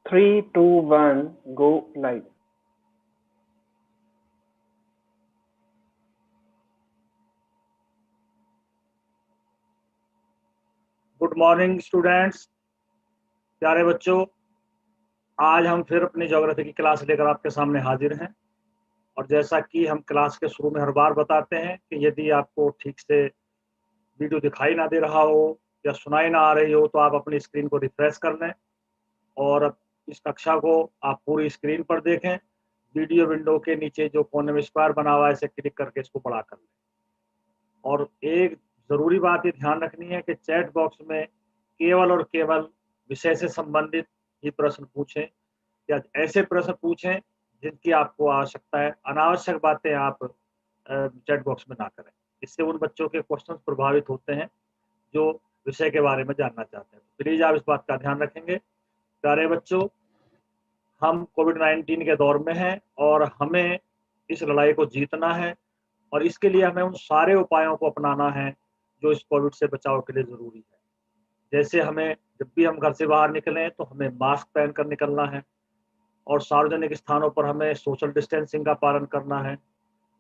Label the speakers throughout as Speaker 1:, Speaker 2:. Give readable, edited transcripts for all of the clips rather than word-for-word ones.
Speaker 1: 3, 2, 1, go live.
Speaker 2: Good morning students, प्यारे बच्चों। आज हम फिर अपनी ज्योग्राफी की क्लास लेकर आपके सामने हाजिर हैं। और जैसा कि हम क्लास के शुरू में हर बार बताते हैं कि यदि आपको ठीक से वीडियो दिखाई ना दे रहा हो या सुनाई ना आ रही हो तो आप अपनी स्क्रीन को रिफ्रेश कर लें और इस कक्षा को आप पूरी स्क्रीन पर देखें। वीडियो विंडो के नीचे जो कोने में स्क्वायर बना हुआ है इसे क्लिक करके इसको बड़ा कर लें। और एक ज़रूरी बात ये ध्यान रखनी है कि चैट बॉक्स में केवल और केवल विषय से संबंधित ही प्रश्न पूछें या ऐसे प्रश्न पूछें जिनकी आपको आवश्यकता है। अनावश्यक बातें आप चैट बॉक्स में ना करें। इससे उन बच्चों के क्वेश्चन प्रभावित होते हैं जो विषय के बारे में जानना चाहते हैं। तो प्लीज़ आप इस बात का ध्यान रखेंगे। प्यारे बच्चों, हम कोविड-19 के दौर में हैं और हमें इस लड़ाई को जीतना है और इसके लिए हमें उन सारे उपायों को अपनाना है जो इस कोविड से बचाव के लिए ज़रूरी है। जैसे हमें जब भी हम घर से बाहर निकलें तो हमें मास्क पहन कर निकलना है और सार्वजनिक स्थानों पर हमें सोशल डिस्टेंसिंग का पालन करना है।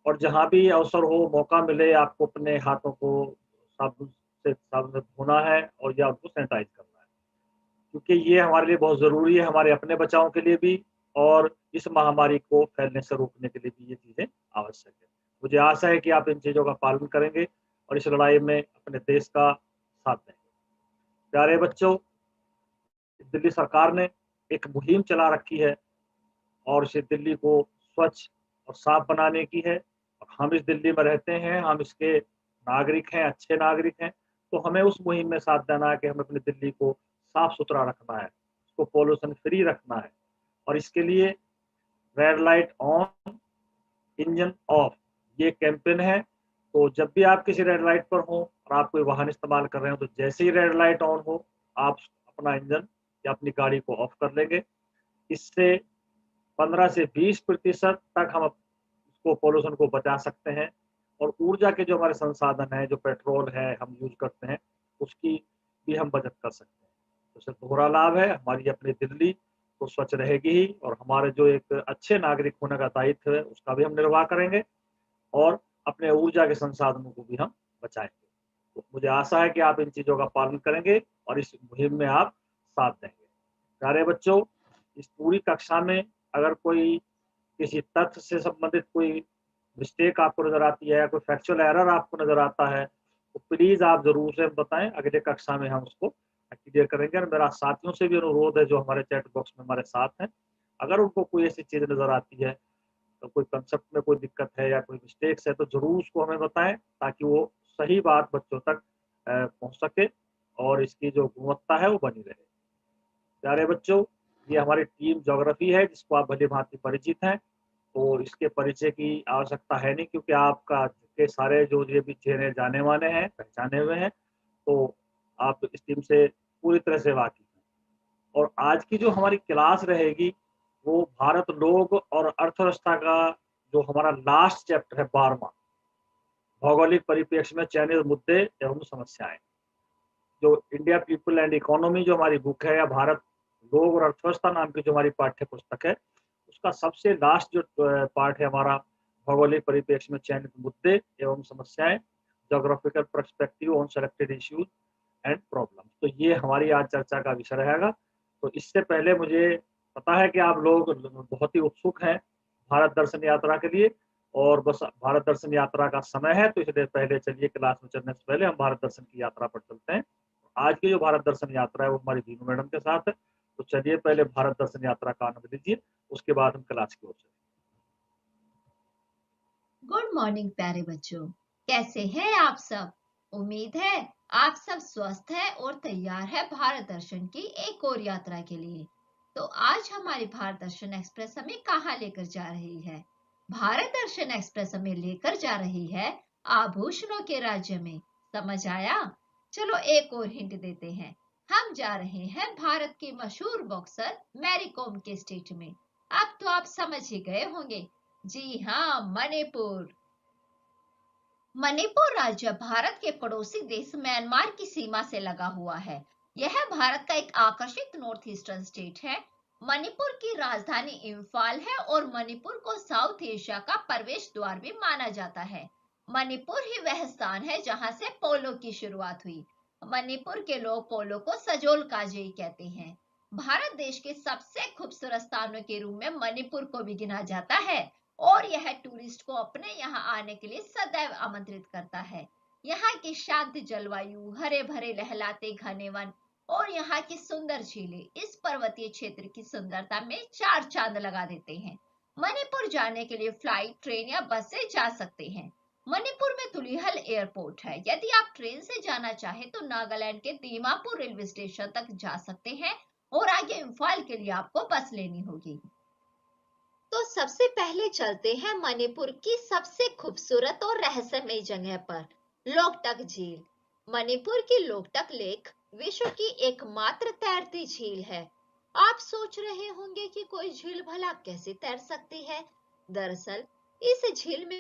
Speaker 2: और जहाँ भी अवसर हो, मौका मिले, आपको अपने हाथों को साबुन से धोना है और या उनको सैनिटाइज करना है, क्योंकि ये हमारे लिए बहुत ज़रूरी है, हमारे अपने बचाव के लिए भी और इस महामारी को फैलने से रोकने के लिए भी ये चीज़ें आवश्यक है। मुझे आशा है कि आप इन चीज़ों का पालन करेंगे और इस लड़ाई में अपने देश का साथ देंगे। प्यारे बच्चों, दिल्ली सरकार ने एक मुहिम चला रखी है और इसे दिल्ली को स्वच्छ और साफ बनाने की है। और हम इस दिल्ली में रहते हैं, हम इसके नागरिक हैं, अच्छे नागरिक हैं, तो हमें उस मुहिम में साथ देना है कि हमें अपनी दिल्ली को साफ सुथरा रखना है, उसको पॉल्यूशन फ्री रखना है। और इसके लिए red light on, engine of, ये कैंपेन है। तो जब भी आप किसी रेड लाइट पर हो और आप कोई वाहन इस्तेमाल कर रहे हो तो जैसे ही रेड लाइट ऑन हो आप अपना इंजन या अपनी गाड़ी को ऑफ कर लेंगे। इससे 15 से 20% तक हम उसको पॉल्यूशन को बचा सकते हैं। और ऊर्जा के जो हमारे संसाधन हैं, जो पेट्रोल है हम यूज करते हैं, उसकी भी हम बचत कर सकते हैं। तो इससे दोहरा लाभ है, हमारी अपनी दिल्ली तो स्वच्छ रहेगी ही और हमारे जो एक अच्छे नागरिक होने का दायित्व है उसका भी हम निर्वाह करेंगे और अपने ऊर्जा के संसाधनों को भी हम बचाएंगे। तो मुझे आशा है कि आप इन चीज़ों का पालन करेंगे और इस मुहिम में आप साथ देंगे। प्यारे बच्चों, इस पूरी कक्षा में अगर कोई किसी तथ्य से संबंधित कोई मिस्टेक आपको नज़र आती है, कोई फैक्चुअल एरर आपको नज़र आता है, तो प्लीज़ आप ज़रूर से बताएँ। अगले कक्षा में हम उसको क्लियर करेंगे। और मेरा साथियों से भी अनुरोध है जो हमारे चैट बॉक्स में हमारे साथ हैं, अगर उनको कोई ऐसी चीज़ नज़र आती है, तो कोई कंसेप्ट में कोई दिक्कत है या कोई मिस्टेक्स है, तो ज़रूर उसको हमें बताएँ ताकि वो सही बात बच्चों तक पहुँच सके और इसकी जो गुणवत्ता है वो बनी रहे। प्यारे बच्चों, ये हमारी टीम ज्योग्राफी है जिसको आप भली-भांति परिचित हैं। तो इसके परिचय की आवश्यकता है नहीं, क्योंकि आपका के सारे जो ये भी चेहरे जाने-माने हैं, पहचाने हुए हैं, तो आप इस टीम से पूरी तरह से वाकिफ़ हैं। और आज की जो हमारी क्लास रहेगी, वो भारत लोक और अर्थव्यवस्था का जो हमारा लास्ट चैप्टर है 12वां, भौगोलिक परिप्रेक्ष्य में चयनित मुद्दे एवं समस्याएँ। जो इंडिया पीपल एंड इकोनॉमी जो हमारी बुक है, या भारत लोक और अर्थव्यवस्था नाम की जो हमारी पाठ्य पुस्तक है, उसका सबसे लास्ट जो पार्ट है हमारा, भौगोलिक परिप्रेक्ष्य में चयनित मुद्दे एवं समस्याएं, geographical perspective on selected issues and problem. तो ये हमारी आज चर्चा का विषय रहेगा। तो इससे पहले मुझे पता है कि आप लोग बहुत ही उत्सुक हैं भारत दर्शन यात्रा के लिए, और बस भारत दर्शन यात्रा का समय है, तो इसलिए पहले चलिए क्लास में चलने से पहले हम भारत दर्शन की यात्रा पर चलते हैं। आज की जो भारत दर्शन यात्रा है वो हमारी दीनू मैडम के साथ है। तो चलिए पहले भारत दर्शन यात्रा का आनंद लीजिए, उसके बाद हम क्लास की ओर चलेंगे।
Speaker 3: गुड मॉर्निंग प्यारे बच्चों, कैसे हैं आप सब। उम्मीद है आप सब स्वस्थ हैं और तैयार है भारत दर्शन की एक और यात्रा के लिए। तो आज हमारी भारत दर्शन एक्सप्रेस हमें कहाँ लेकर जा रही है? भारत दर्शन एक्सप्रेस हमें लेकर जा रही है आभूषणों के राज्य में। समझ आया? चलो एक और हिंट देते हैं। हम जा रहे हैं भारत की मशहूर बॉक्सर मैरी कॉम के स्टेट में। अब तो आप समझ ही गए होंगे। जी हाँ, मणिपुर। मणिपुर राज्य भारत के पड़ोसी देश म्यांमार की सीमा से लगा हुआ है। यह भारत का एक आकर्षित नॉर्थ ईस्टर्न स्टेट है मणिपुर की राजधानी इम्फाल है और मणिपुर को साउथ एशिया का प्रवेश द्वार भी माना जाता है। मणिपुर ही वह स्थान है जहां से पोलो की शुरुआत हुई। मणिपुर के लोग पोलो को सजोल काजेई कहते हैं। भारत देश के सबसे खूबसूरत स्थानों के रूप में मणिपुर को भी गिना जाता है और यह टूरिस्ट को अपने यहाँ आने के लिए सदैव आमंत्रित करता है। यहाँ की शांत जलवायु, हरे भरे लहलाते घने वन और यहाँ की सुंदर झीलें इस पर्वतीय क्षेत्र की सुंदरता में चार चांद लगा देते हैं। मणिपुर जाने के लिए फ्लाइट, ट्रेन या बस से जा सकते हैं। मणिपुर में तुलिहल एयरपोर्ट है। यदि आप ट्रेन से जाना चाहें तो नागालैंड के दीमापुर रेलवे स्टेशन तक जा सकते हैं और आगे इम्फाल के लिए आपको बस लेनी होगी। तो सबसे पहले चलते हैं मणिपुर की सबसे खूबसूरत और रहस्यमय जगह पर, लोकटक झील। मणिपुर की लोकटक लेक विश्व की एकमात्र तैरती झील है। आप सोच रहे होंगे कि कोई झील भला कैसे तैर सकती है। दरअसल इस झील में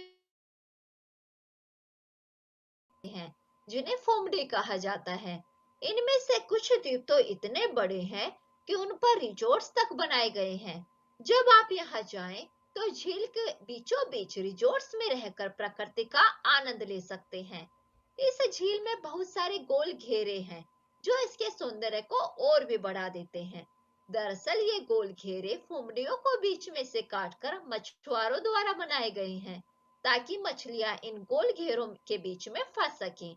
Speaker 3: हैं जिन्हें फोमडे कहा जाता है। इनमें से कुछ द्वीप तो इतने बड़े हैं कि उन पर रिजोर्ट्स तक बनाए गए हैं। जब आप यहाँ जाएं तो झील के बीचों बीच रिजोर्ट्स में रहकर प्रकृति का आनंद ले सकते हैं। इस झील में बहुत सारे गोल घेरे हैं जो इसके सौंदर्य को और भी बढ़ा देते हैं। दरअसल ये गोल घेरे फोमडियों को बीच में से काटकर मछुआरों द्वारा बनाए गए हैं ताकि मछलियां इन गोल घेरों के बीच में फंस सकें।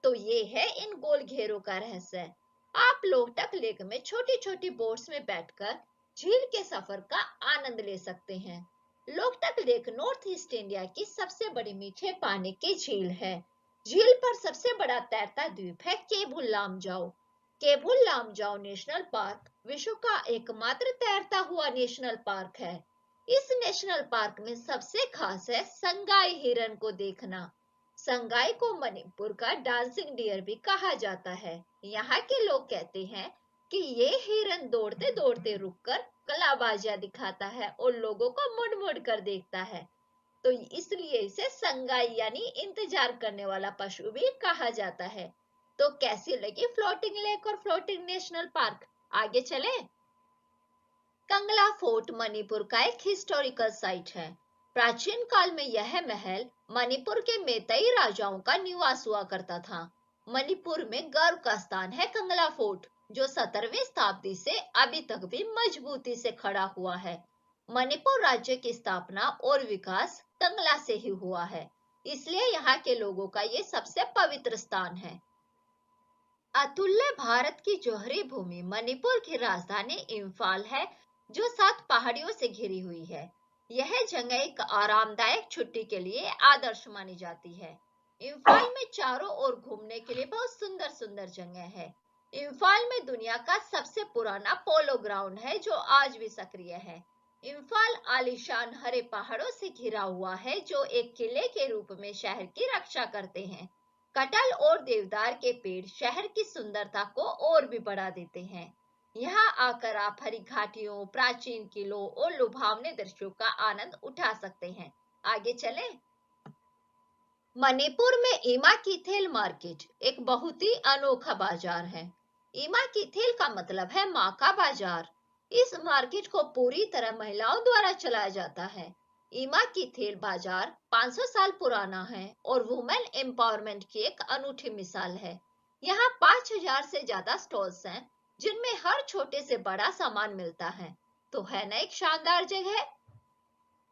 Speaker 3: तो ये है इन गोल घेरों का रहस्य। आप लोकटक लेक में छोटी छोटी बोट्स में बैठकर झील के सफर का आनंद ले सकते हैं। Loktak lake north east India की सबसे बड़ी मीठे पानी की झील है। झील पर सबसे बड़ा तैरता द्वीप है केबुल लामजाओ। केबुल लामजाओ नेशनल पार्क विश्व का एकमात्र तैरता हुआ नेशनल पार्क है। इस नेशनल पार्क में सबसे खास है संगाई हिरन को देखना। संगाई को मणिपुर का डांसिंग डियर भी कहा जाता है। यहाँ के लोग कहते हैं कि ये हिरन दौड़ते दौड़ते रुककर कलाबाजियां दिखाता है और लोगों को मुड़ मुड़ कर देखता है, तो इसलिए इसे संगाई यानी इंतजार करने वाला पशु भी कहा जाता है। तो कैसी लगी फ्लोटिंग लेक और फ्लोटिंग नेशनल पार्क? आगे चले। कंगला फोर्ट मणिपुर का एक हिस्टोरिकल साइट है। प्राचीन काल में यह महल मणिपुर के मेतई राजाओं का निवास हुआ करता था। मणिपुर में गर्व का स्थान है कंगला फोर्ट, जो 17वीं शताब्दी से अभी तक भी मजबूती से खड़ा हुआ है। मणिपुर राज्य की स्थापना और विकास कंगला से ही हुआ है, इसलिए यहाँ के लोगों का ये सबसे पवित्र स्थान है। अतुल्य भारत की जौहरी भूमि मणिपुर की राजधानी इम्फाल है, जो 7 पहाड़ियों से घिरी हुई है। यह जगह एक आरामदायक छुट्टी के लिए आदर्श मानी जाती है। इम्फाल में चारों ओर घूमने के लिए बहुत सुंदर सुंदर जगह है। इम्फाल में दुनिया का सबसे पुराना पोलो ग्राउंड है जो आज भी सक्रिय है। इम्फाल आलीशान हरे पहाड़ों से घिरा हुआ है जो एक किले के रूप में शहर की रक्षा करते हैं। कटहल और देवदार के पेड़ शहर की सुंदरता को और भी बढ़ा देते हैं। यहाँ आकर आप हरी घाटियों, प्राचीन किलों और लुभावने दृश्यों का आनंद उठा सकते हैं। आगे चलें। मणिपुर में ईमा कीथेल मार्केट एक बहुत ही अनोखा बाजार है। ईमा कीथेल का मतलब है माँ का बाजार। इस मार्केट को पूरी तरह महिलाओं द्वारा चलाया जाता है। ईमा कीथेल बाजार 500 साल पुराना है और वुमेन एम्पावरमेंट की एक अनूठी मिसाल है। यहाँ 5000 से ज्यादा स्टॉल्स हैं जिनमें हर छोटे से बड़ा सामान मिलता है। तो है ना एक शानदार जगह।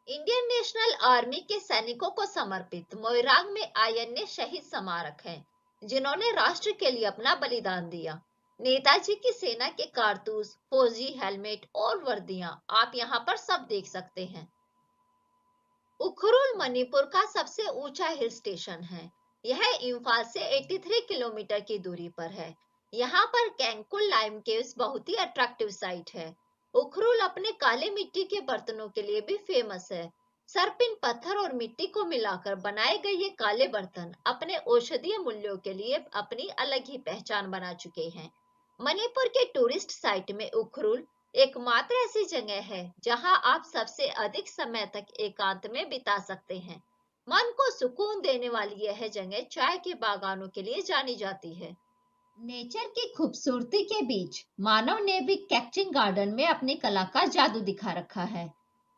Speaker 3: इंडियन नेशनल आर्मी के सैनिकों को समर्पित मोइरांग में आईएनए शहीद स्मारक है, जिन्होंने राष्ट्र के लिए अपना बलिदान दिया। नेताजी की सेना के कारतूस, फौजी हेलमेट और वर्दियां आप यहाँ पर सब देख सकते हैं। उखरुल मणिपुर का सबसे ऊंचा हिल स्टेशन है। यह इम्फाल से 83 किलोमीटर की दूरी पर है। यहाँ पर कैंकुल लाइम केव्स बहुत ही अट्रैक्टिव साइट है। उखरुल अपने काले मिट्टी के बर्तनों के लिए भी फेमस है। सरपिन पत्थर और मिट्टी को मिलाकर बनाए गए ये काले बर्तन अपने औषधीय मूल्यों के लिए अपनी अलग ही पहचान बना चुके हैं। मणिपुर के टूरिस्ट साइट में उखरुल एकमात्र ऐसी जगह है जहां आप सबसे अधिक समय तक एकांत में बिता सकते हैं। मन को सुकून देने वाली यह जगह चाय के बागानों के लिए जानी जाती है। नेचर की खूबसूरती के बीच मानव ने भी कैक्टिंग गार्डन में अपनी कला का जादू दिखा रखा है।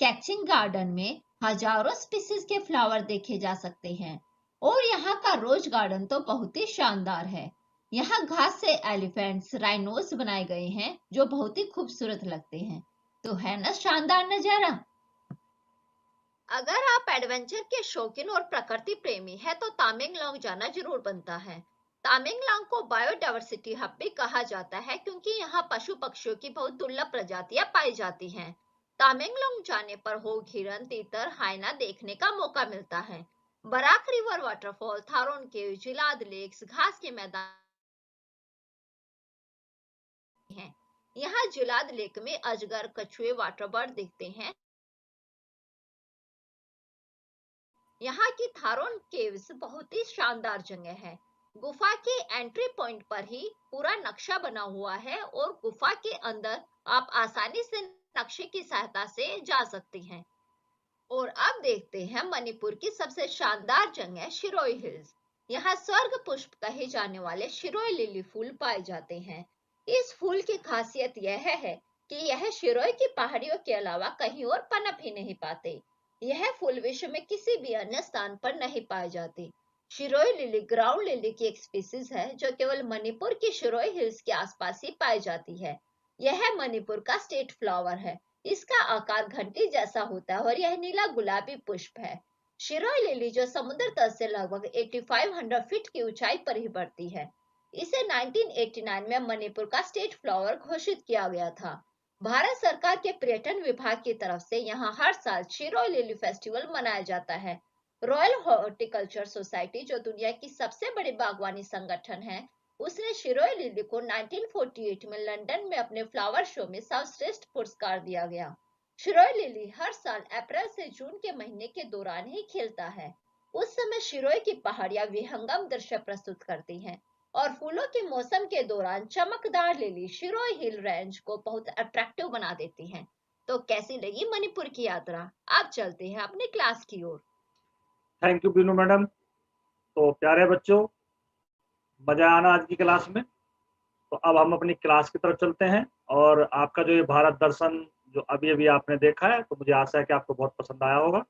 Speaker 3: कैक्टिंग गार्डन में हजारों स्पीसीज के फ्लावर देखे जा सकते हैं और यहाँ का रोज गार्डन तो बहुत ही शानदार है। यहाँ घास से एलिफेंट्स, राइनोस बनाए गए हैं जो बहुत ही खूबसूरत लगते हैं। तो है ना शानदार नजारा। अगर आप एडवेंचर के शौकीन और प्रकृति प्रेमी हैं तो तामेंगलोंग जाना जरूर बनता है। तामेंगलोंग को बायोडायवर्सिटी हब भी कहा जाता है क्योंकि यहाँ पशु पक्षियों की बहुत दुर्लभ प्रजातियां पाई जाती हैं। तामेंगलोंग जाने पर होग हिरन, तीतर, हाइना देखने का मौका मिलता है। बराक रिवर वाटरफॉल, थारोन केव, जिलाद लेक्स, घास के मैदान हैं। यहाँ जिलाद लेक में अजगर, कछुए, वाटरबर्ड दिखते हैं। यहाँ की थारोन केव्स बहुत ही शानदार जगह है। गुफा के एंट्री पॉइंट पर ही पूरा नक्शा बना हुआ है और गुफा के अंदर आप आसानी से नक्शे की सहायता से जा सकते हैं। और अब देखते हैं मणिपुर की सबसे शानदार जगह शिरोई हिल्स। यहाँ स्वर्ग पुष्प कहे जाने वाले शिरोई लिली फूल पाए जाते हैं। इस फूल की खासियत यह है कि यह शिरोई की पहाड़ियों के अलावा कहीं और पनप ही नहीं पाते। यह फूल विश्व में किसी भी अन्य स्थान पर नहीं पाए जाते। शिरोई लिली ग्राउंड लिली की एक स्पीसीज है जो केवल मणिपुर की शिरोई हिल्स के आसपास ही पाई जाती है। यह मणिपुर का स्टेट फ्लावर है। इसका आकार घंटी जैसा होता है और यह नीला गुलाबी पुष्प है। शिरोई लिली जो समुद्र तल से लगभग 8500 फीट की ऊंचाई पर ही बढ़ती है। इसे 1989 में मणिपुर का स्टेट फ्लावर घोषित किया गया था। भारत सरकार के पर्यटन विभाग की तरफ से यहाँ हर साल शिरोई लिली फेस्टिवल मनाया जाता है। रॉयल हॉर्टिकल्चर सोसाइटी जो दुनिया की सबसे बड़ी बागवानी संगठन है, उसने शिरोई लिली को 1948 में लंदन में अपने फ्लावर शो में सर्वश्रेष्ठ पुरस्कार दिया गया। शिरोई लिली हर साल अप्रैल से जून के महीने के दौरान ही खिलता है। उस समय शिरोई की पहाड़ियां विहंगम दृश्य प्रस्तुत करती हैं और फूलों के मौसम के दौरान चमकदार लिली शिरोई हिल रेंज को बहुत अट्रैक्टिव बना देती हैं। तो कैसी लगी मणिपुर की यात्रा? अब चलते हैं अपनी क्लास की ओर।
Speaker 2: Thank you Binu madam. तो प्यारे बच्चों, मजा आना आज की क्लास में। तो अब हम अपनी क्लास की तरफ चलते हैं और आपका जो ये भारत दर्शन जो अभी अभी आपने देखा है, तो मुझे आशा है कि आपको बहुत पसंद आया होगा।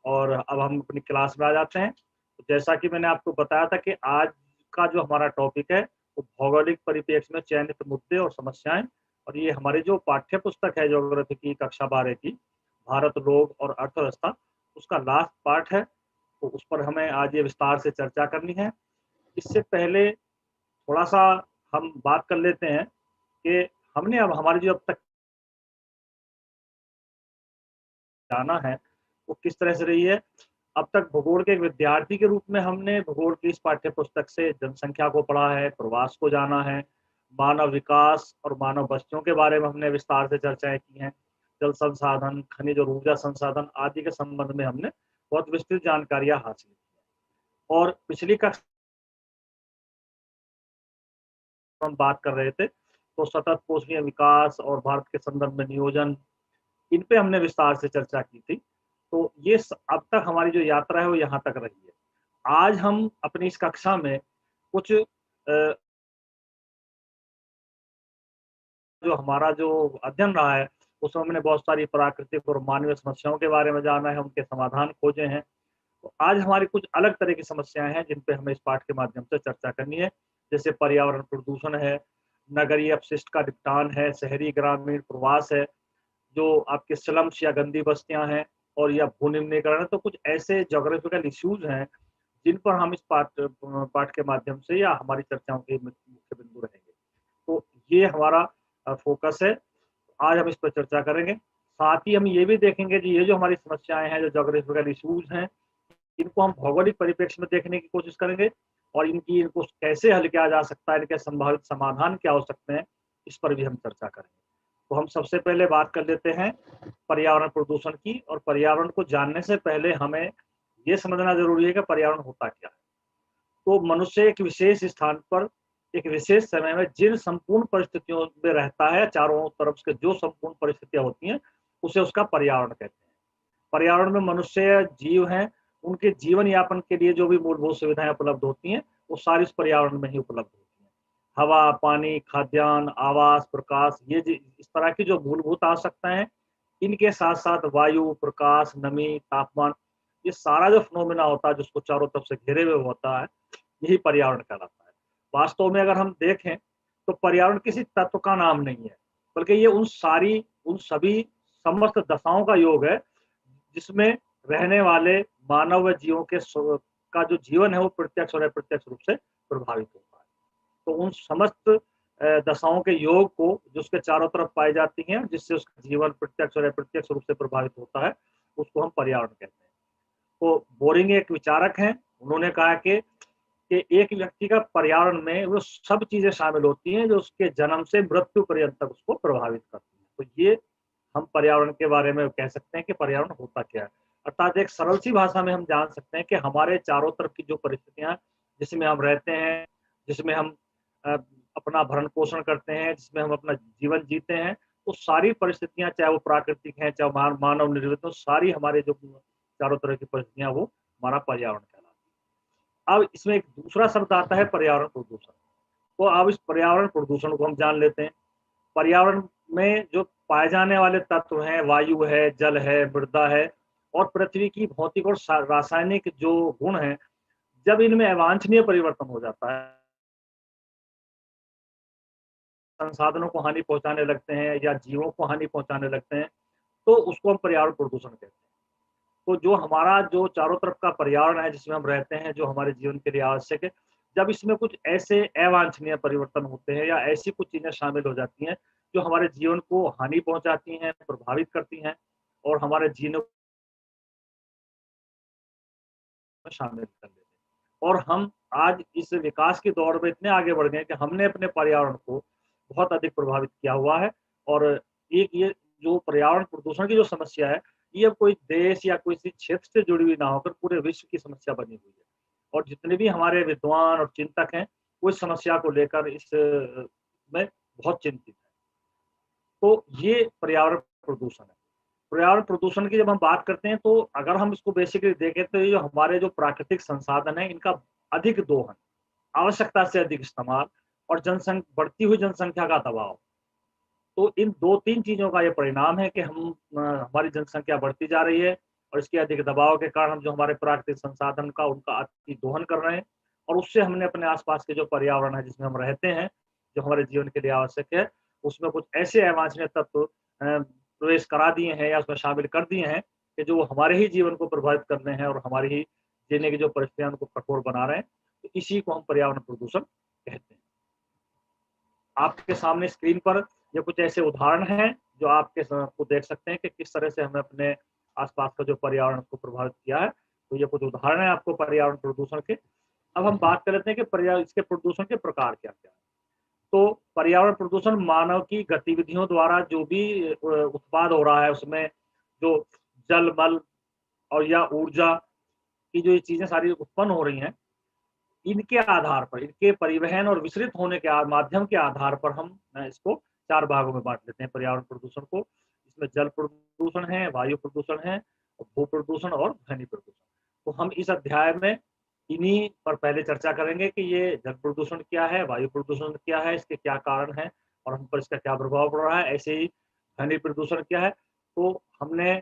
Speaker 2: और अब हम अपनी क्लास में आ जाते हैं। तो जैसा कि मैंने आपको बताया था कि आज का जो हमारा टॉपिक है वो भौगोलिक परिप्रेक्ष्य में चयनित मुद्दे और समस्याएं। और ये हमारी जो पाठ्य पुस्तक है ज्योग्राफी की कक्षा 12 की, भारत, लोग और अर्थव्यवस्था, उसका लास्ट पार्ट है। तो उस पर हमें आज ये विस्तार से चर्चा करनी है। इससे पहले थोड़ा सा हम बात कर लेते हैं कि हमने अब हमारी जो अब तक जाना है वो किस तरह से रही है। अब तक भूगोल के एक विद्यार्थी के रूप में हमने भूगोल की इस पाठ्य पुस्तक से जनसंख्या को पढ़ा है, प्रवास को जाना है, मानव विकास और मानव बस्तियों के बारे में हमने विस्तार से चर्चाएं की हैं, जल संसाधन, खनिज और ऊर्जा संसाधन आदि के संबंध में हमने बहुत विस्तृत जानकारियां हासिल की। और पिछली कक्षा हम बात कर रहे थे तो सतत पोषणीय विकास और भारत के संदर्भ में नियोजन, इन पे हमने विस्तार से चर्चा की थी। तो ये अब तक हमारी जो यात्रा है वो यहाँ तक रही है। आज हम अपनी इस कक्षा में कुछ जो हमारा जो अध्ययन रहा है उसमें हमने बहुत सारी प्राकृतिक और मानवीय समस्याओं के बारे में जाना है, उनके समाधान खोजे हैं। तो आज हमारी कुछ अलग तरह की समस्याएं हैं जिन पे हमें इस पाठ के माध्यम से चर्चा करनी है। जैसे पर्यावरण प्रदूषण है, नगरीय अपशिष्ट का निपटान है, शहरी ग्रामीण प्रवास है, जो आपके स्लम्स या गंदी बस्तियां हैं, और या भूनिर्मीकरण है। तो कुछ ऐसे ज्योग्राफिकल इश्यूज हैं जिन पर हम इस पाठ के माध्यम से या हमारी चर्चाओं के मुख्य बिंदु रहेंगे। तो ये हमारा फोकस है। आज हम इस पर चर्चा करेंगे। साथ ही हम ये भी देखेंगे कि ये जो हमारी समस्याएं हैं, जो ज्योग्राफिकल इश्यूज हैं, इनको हम भौगोलिक परिप्रेक्ष्य में देखने की कोशिश करेंगे और इनको कैसे हल किया जा सकता है, इनके संभावित समाधान क्या हो सकते हैं, इस पर भी हम चर्चा करेंगे। तो हम सबसे पहले बात कर लेते हैं पर्यावरण प्रदूषण की। और पर्यावरण को जानने से पहले हमें ये समझना जरूरी है कि पर्यावरण होता क्या है। तो मनुष्य एक विशेष स्थान पर एक विशेष समय में जिन संपूर्ण परिस्थितियों में रहता है, चारों तरफ से जो संपूर्ण परिस्थितियां होती हैं, उसे उसका पर्यावरण कहते हैं। पर्यावरण में मनुष्य जीव हैं, उनके जीवन यापन के लिए जो भी मूलभूत सुविधाएं उपलब्ध होती हैं वो सारी इस पर्यावरण में ही उपलब्ध होती हैं। हवा, पानी, खाद्यान्न, आवास, प्रकाश, इस तरह की जो मूलभूत आवश्यकताएं हैं, इनके साथ साथ वायु, प्रकाश, नमी, तापमान, ये सारा जो फिनोमेना होता है जिसको चारों तरफ से घेरे हुए होता है, यही पर्यावरण कहलाता है। वास्तव में अगर हम देखें तो पर्यावरण किसी तत्व का नाम नहीं है, बल्कि ये उन सभी समस्त दशाओं का योग है जिसमें रहने वाले मानव व जीवों का जो जीवन है वो प्रत्यक्ष और अप्रत्यक्ष रूप से प्रभावित होता है। तो उन समस्त दशाओं के योग को जो उसके चारों तरफ पाई जाती हैं, जिससे उसका जीवन प्रत्यक्ष और अप्रत्यक्ष रूप से प्रभावित होता है, उसको हम पर्यावरण कहते हैं। तो बोरिंग एक विचारक हैं, उन्होंने कहा कि एक व्यक्ति का पर्यावरण में वो सब चीजें शामिल होती हैं जो उसके जन्म से मृत्यु पर्यंत तक उसको प्रभावित करती हैं। तो ये हम पर्यावरण के बारे में कह सकते हैं कि पर्यावरण होता क्या है। अर्थात एक सरल सी भाषा में हम जान सकते हैं कि हमारे चारों तरफ की जो परिस्थितियां जिसमें हम रहते हैं, जिसमें हम अपना भरण पोषण करते हैं, जिसमें हम अपना जीवन जीते हैं, तो सारी परिस्थितियां चाहे वो प्राकृतिक हैं, चाहे मानव निर्मित हो, सारी हमारे जो चारों तरह की परिस्थितियां वो हमारा पर्यावरण कहलाती है। अब इसमें एक दूसरा शब्द आता है पर्यावरण प्रदूषण। तो अब इस पर्यावरण प्रदूषण को हम जान लेते हैं। पर्यावरण में जो पाए जाने वाले तत्व हैं, वायु है, जल है, मृदा है और पृथ्वी की भौतिक और रासायनिक जो गुण हैं, जब इनमें अवांछनीय परिवर्तन हो जाता है, संसाधनों को हानि पहुंचाने लगते हैं या जीवों को हानि पहुंचाने लगते हैं, तो उसको हम पर्यावरण प्रदूषण कहते हैं। तो जो हमारा जो चारों तरफ का पर्यावरण है जिसमें हम रहते हैं, जो हमारे जीवन के लिए आवश्यक है, जब इसमें कुछ ऐसे अवांछनीय परिवर्तन होते हैं या ऐसी कुछ चीजें शामिल हो जाती हैं जो हमारे जीवन को हानि पहुंचाती हैं, प्रभावित करती हैं और हमारे जीवन में शामिल कर लेते हैं। और हम आज इस विकास के दौर में इतने आगे बढ़ गए हैं कि हमने अपने पर्यावरण को बहुत अधिक प्रभावित किया हुआ है। और एक ये जो पर्यावरण प्रदूषण की जो समस्या है, ये अब कोई देश या कोई क्षेत्र से जुड़ी हुई ना होकर पूरे विश्व की समस्या बनी हुई है। और जितने भी हमारे विद्वान और चिंतक हैं, वो इस समस्या को लेकर इस में बहुत चिंतित है। तो ये पर्यावरण प्रदूषण है। पर्यावरण प्रदूषण की जब हम बात करते हैं तो अगर हम इसको बेसिकली देखें तो ये हमारे जो प्राकृतिक संसाधन है इनका अधिक दोहन, आवश्यकता से अधिक इस्तेमाल और बढ़ती हुई जनसंख्या का दबाव। तो इन दो तीन चीजों का ये परिणाम है कि हमारी जनसंख्या बढ़ती जा रही है और इसके अधिक दबाव के कारण हम जो हमारे प्राकृतिक संसाधन का उनका अति दोहन कर रहे हैं और उससे हमने अपने आसपास के जो पर्यावरण है जिसमें हम रहते हैं, जो हमारे जीवन के लिए आवश्यक है, उसमें कुछ ऐसे अवांछनीय तत्व प्रवेश करा दिए हैं या उसमें शामिल कर दिए हैं कि जो हमारे ही जीवन को प्रभावित कर रहे हैं और हमारी ही जीने की जो परिस्थितियां उनको कठोर बना रहे हैं। तो इसी को हम पर्यावरण प्रदूषण कहते हैं। आपके सामने स्क्रीन पर ये कुछ ऐसे उदाहरण हैं जो आपको देख सकते हैं कि किस तरह से हमें अपने आसपास का जो पर्यावरण को प्रभावित किया है। तो ये कुछ उदाहरण है आपको पर्यावरण प्रदूषण के। अब हम बात कर लेते हैं कि इसके प्रदूषण के प्रकार क्या क्या है। तो पर्यावरण प्रदूषण मानव की गतिविधियों द्वारा जो भी उत्पाद हो रहा है, उसमें जो जल, मल और या ऊर्जा की जो ये चीजें सारी उत्पन्न हो रही हैं, इनके आधार पर, इनके परिवहन और विसरित होने के माध्यम के आधार पर हम इसको 4 भागों में बांट लेते हैं पर्यावरण प्रदूषण को। इसमें जल प्रदूषण है, वायु प्रदूषण है, भू प्रदूषण और ध्वनि प्रदूषण। तो हम इस अध्याय में इन्हीं पर पहले चर्चा करेंगे कि ये जल प्रदूषण क्या है, वायु प्रदूषण क्या है, इसके क्या कारण है और हम पर इसका क्या प्रभाव पड़ रहा है। ऐसे ही ध्वनि प्रदूषण क्या है। तो हमने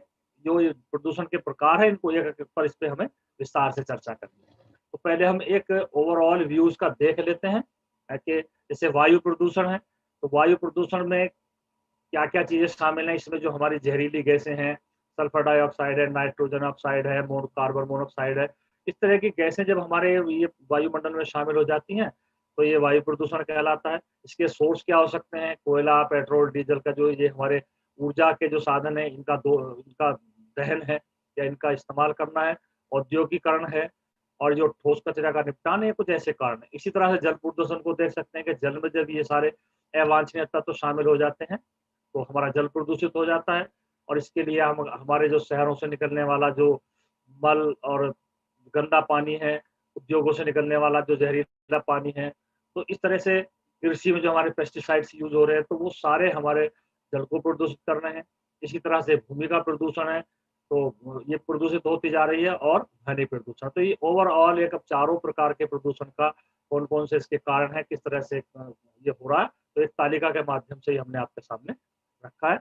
Speaker 2: जो प्रदूषण के प्रकार है इनको एक पर इस पे हमें विस्तार से चर्चा करनी है। तो पहले हम एक ओवरऑल व्यू इसका देख लेते हैं कि जैसे वायु प्रदूषण है। तो वायु प्रदूषण में क्या क्या चीजें शामिल हैं। इसमें जो हमारी जहरीली गैसें हैं, सल्फर डाइऑक्साइड है, नाइट्रोजन ऑक्साइड है, कार्बन मोनोऑक्साइड है, इस तरह की गैसें जब हमारे ये वायुमंडल में शामिल हो जाती हैं तो ये वायु प्रदूषण कहलाता है। इसके सोर्स क्या हो सकते हैं, कोयला, पेट्रोल, डीजल का जो ये हमारे ऊर्जा के जो साधन है इनका दहन है या इनका इस्तेमाल करना है, औद्योगिकरण है और जो ठोस कचरा का निपटान है, कुछ ऐसे कारण है। इसी तरह से जल प्रदूषण को देख सकते हैं कि जल में जब ये सारे अवांछनीय तत्व शामिल हो जाते हैं तो हमारा जल प्रदूषित हो जाता है। और इसके लिए हम हमारे जो शहरों से निकलने वाला जो मल और गंदा पानी है, उद्योगों से निकलने वाला जो जहरीला पानी है, तो इस तरह से कृषि में जो हमारे पेस्टिसाइड्स यूज हो रहे हैं तो वो सारे हमारे जल को प्रदूषित कर रहे हैं। इसी तरह से भूमि का प्रदूषण है, तो ये प्रदूषित होती जा रही है। और ध्वनि प्रदूषण, तो ये ओवरऑल एक अब चारों प्रकार के प्रदूषण का कौन कौन से इसके कारण हैं, किस तरह से ये हो रहा है, तो एक तालिका के माध्यम से ही हमने आपके सामने रखा है